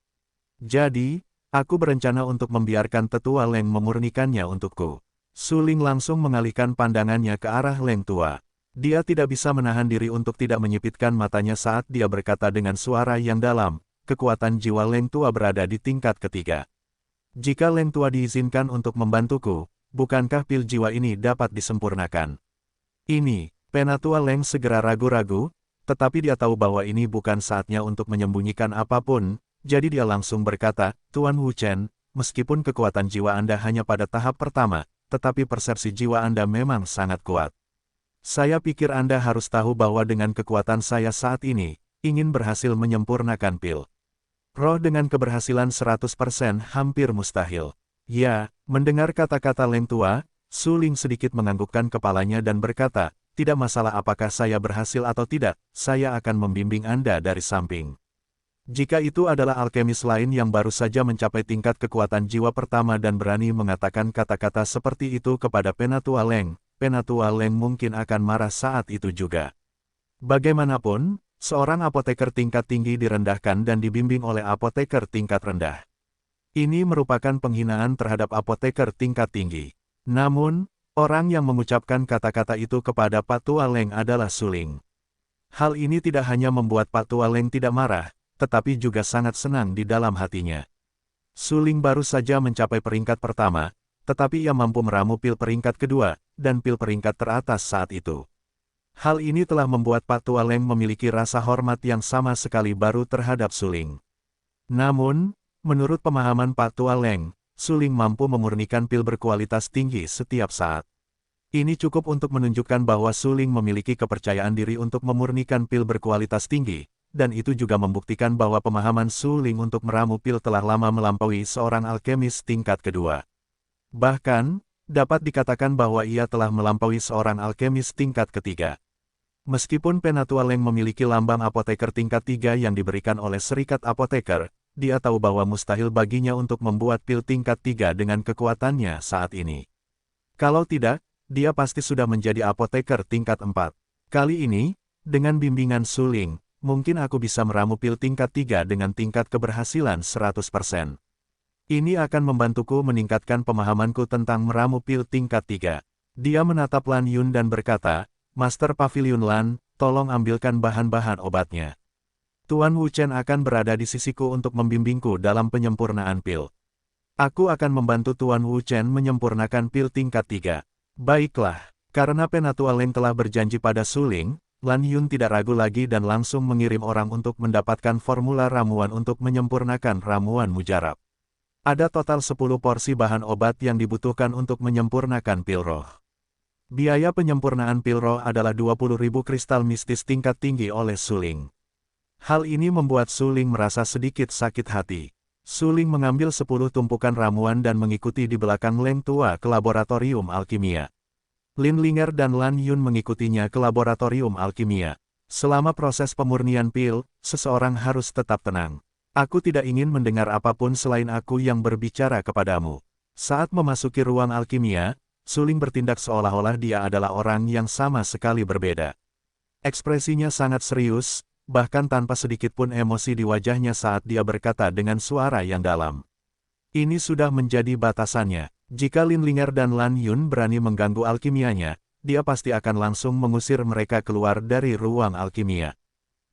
Speaker 1: Jadi, aku berencana untuk membiarkan tetua Leng memurnikannya untukku. Suling langsung mengalihkan pandangannya ke arah Leng Tua. Dia tidak bisa menahan diri untuk tidak menyipitkan matanya saat dia berkata dengan suara yang dalam, kekuatan jiwa Leng Tua berada di tingkat ketiga. Jika Leng Tua diizinkan untuk membantuku, bukankah pil jiwa ini dapat disempurnakan? Ini, Penatua Leng segera ragu-ragu, tetapi dia tahu bahwa ini bukan saatnya untuk menyembunyikan apapun, jadi dia langsung berkata, Tuan Wu Chen, meskipun kekuatan jiwa Anda hanya pada tahap pertama, tetapi persepsi jiwa Anda memang sangat kuat. Saya pikir Anda harus tahu bahwa dengan kekuatan saya saat ini, ingin berhasil menyempurnakan pil roh dengan keberhasilan 100% hampir mustahil. Ya, mendengar kata-kata Leng Tua, Suling sedikit menganggukkan kepalanya dan berkata, tidak masalah apakah saya berhasil atau tidak, saya akan membimbing Anda dari samping. Jika itu adalah alkemis lain yang baru saja mencapai tingkat kekuatan jiwa pertama dan berani mengatakan kata-kata seperti itu kepada Penatua Leng mungkin akan marah saat itu juga. Bagaimanapun, seorang apoteker tingkat tinggi direndahkan dan dibimbing oleh apoteker tingkat rendah. Ini merupakan penghinaan terhadap apoteker tingkat tinggi. Namun, orang yang mengucapkan kata-kata itu kepada Pak Tua Leng adalah Suling. Hal ini tidak hanya membuat Pak Tua Leng tidak marah, tetapi juga sangat senang di dalam hatinya. Suling baru saja mencapai peringkat pertama, tetapi ia mampu meramu pil peringkat kedua, dan pil peringkat teratas saat itu. Hal ini telah membuat Pak Tua Leng memiliki rasa hormat yang sama sekali baru terhadap Suling. Namun, menurut pemahaman Pak Tua Leng, Suling mampu memurnikan pil berkualitas tinggi setiap saat. Ini cukup untuk menunjukkan bahwa Suling memiliki kepercayaan diri untuk memurnikan pil berkualitas tinggi, dan itu juga membuktikan bahwa pemahaman Suling untuk meramu pil telah lama melampaui seorang alkemis tingkat kedua. Bahkan, dapat dikatakan bahwa ia telah melampaui seorang alkemis tingkat ketiga. Meskipun Penatua Leng memiliki lambang apoteker tingkat 3 yang diberikan oleh Serikat Apoteker, dia tahu bahwa mustahil baginya untuk membuat pil tingkat 3 dengan kekuatannya saat ini. Kalau tidak, dia pasti sudah menjadi apoteker tingkat 4. Kali ini, dengan bimbingan Suling, mungkin aku bisa meramu pil tingkat 3 dengan tingkat keberhasilan 100%. Ini akan membantuku meningkatkan pemahamanku tentang meramu pil tingkat 3. Dia menatap Lan Yun dan berkata, Master Pavilion Lan, tolong ambilkan bahan-bahan obatnya. Tuan Wu Chen akan berada di sisiku untuk membimbingku dalam penyempurnaan pil. Aku akan membantu Tuan Wu Chen menyempurnakan pil tingkat 3. Baiklah, karena Penatua Leng telah berjanji pada Suling, Lan Yun tidak ragu lagi dan langsung mengirim orang untuk mendapatkan formula ramuan untuk menyempurnakan ramuan mujarab. Ada total 10 porsi bahan obat yang dibutuhkan untuk menyempurnakan pil roh. Biaya penyempurnaan pil roh adalah 20.000 kristal mistis tingkat tinggi oleh Suling. Hal ini membuat Suling merasa sedikit sakit hati. Suling mengambil 10 tumpukan ramuan dan mengikuti di belakang Leng Tua ke laboratorium alkimia. Lin Linger dan Lan Yun mengikutinya ke laboratorium alkimia. Selama proses pemurnian pil, seseorang harus tetap tenang. Aku tidak ingin mendengar apapun selain aku yang berbicara kepadamu. Saat memasuki ruang alkimia, Suling bertindak seolah-olah dia adalah orang yang sama sekali berbeda. Ekspresinya sangat serius, bahkan tanpa sedikit pun emosi di wajahnya saat dia berkata dengan suara yang dalam. Ini sudah menjadi batasannya. Jika Lin Linger dan Lan Yun berani mengganggu alkimianya, dia pasti akan langsung mengusir mereka keluar dari ruang alkimia.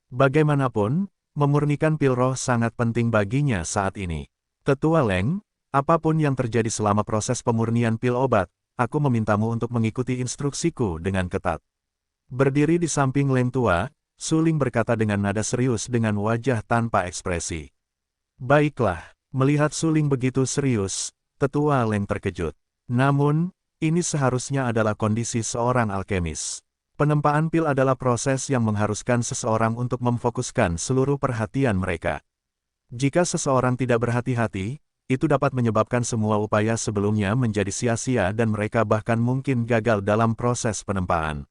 Speaker 1: Bagaimanapun, memurnikan pil roh sangat penting baginya saat ini. Tetua Leng, apapun yang terjadi selama proses pemurnian pil obat, aku memintamu untuk mengikuti instruksiku dengan ketat. Berdiri di samping Leng Tua, Suling berkata dengan nada serius dengan wajah tanpa ekspresi. Baiklah, Melihat Suling begitu serius, Tetua Leng terkejut. Namun, ini seharusnya adalah kondisi seorang alkemis. Penempaan pil adalah proses yang mengharuskan seseorang untuk memfokuskan seluruh perhatian mereka. Jika seseorang tidak berhati-hati, itu dapat menyebabkan semua upaya sebelumnya menjadi sia-sia dan mereka bahkan mungkin gagal dalam proses penempaan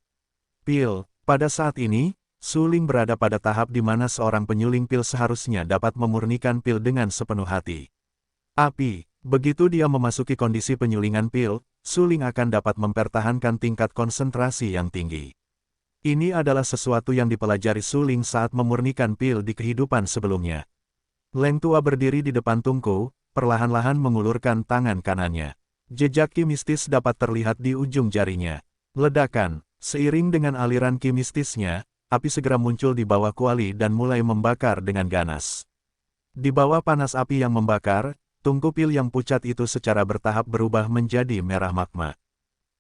Speaker 1: pil. Pada saat ini, Suling berada pada tahap di mana seorang penyuling pil seharusnya dapat memurnikan pil dengan sepenuh hati. Begitu dia memasuki kondisi penyulingan pil, Suling akan dapat mempertahankan tingkat konsentrasi yang tinggi. Ini adalah sesuatu yang dipelajari Suling saat memurnikan pil di kehidupan sebelumnya. Leng Tua berdiri di depan tungku, perlahan-lahan mengulurkan tangan kanannya. Jejak ki mistis dapat terlihat di ujung jarinya. Ledakan, seiring dengan aliran ki mistisnya, api segera muncul di bawah kuali dan mulai membakar dengan ganas. Di bawah panas api yang membakar, tungku pil yang pucat itu secara bertahap berubah menjadi merah magma.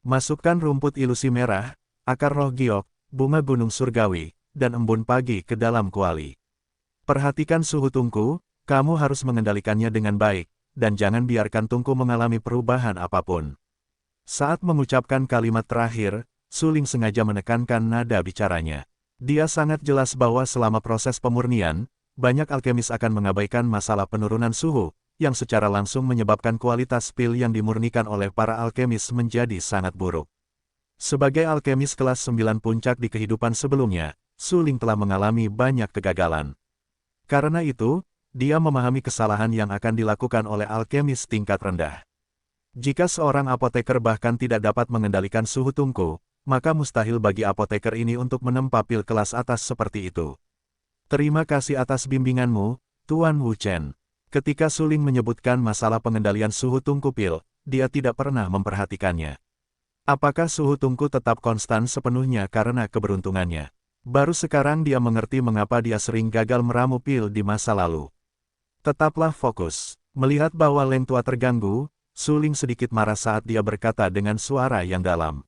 Speaker 1: Masukkan rumput ilusi merah, akar roh giok, bunga gunung surgawi, dan embun pagi ke dalam kuali. Perhatikan suhu tungku. Kamu harus mengendalikannya dengan baik, dan jangan biarkan tungku mengalami perubahan apapun. Saat mengucapkan kalimat terakhir, Suling sengaja menekankan nada bicaranya. Dia sangat jelas bahwa selama proses pemurnian, banyak alkemis akan mengabaikan masalah penurunan suhu, yang secara langsung menyebabkan kualitas pil yang dimurnikan oleh para alkemis menjadi sangat buruk. Sebagai alkemis kelas 9 puncak di kehidupan sebelumnya, Suling telah mengalami banyak kegagalan. Karena itu, dia memahami kesalahan yang akan dilakukan oleh alkemis tingkat rendah. Jika seorang apoteker bahkan tidak dapat mengendalikan suhu tungku, maka mustahil bagi apoteker ini untuk menempa pil kelas atas seperti itu. Terima kasih atas bimbinganmu, Tuan Wu Chen. Ketika Suling menyebutkan masalah pengendalian suhu tungku pil, dia tidak pernah memperhatikannya. Apakah suhu tungku tetap konstan sepenuhnya karena keberuntungannya? Baru sekarang dia mengerti mengapa dia sering gagal meramu pil di masa lalu. Tetaplah fokus. Melihat bahwa Leng Tua terganggu, Suling sedikit marah saat dia berkata dengan suara yang dalam.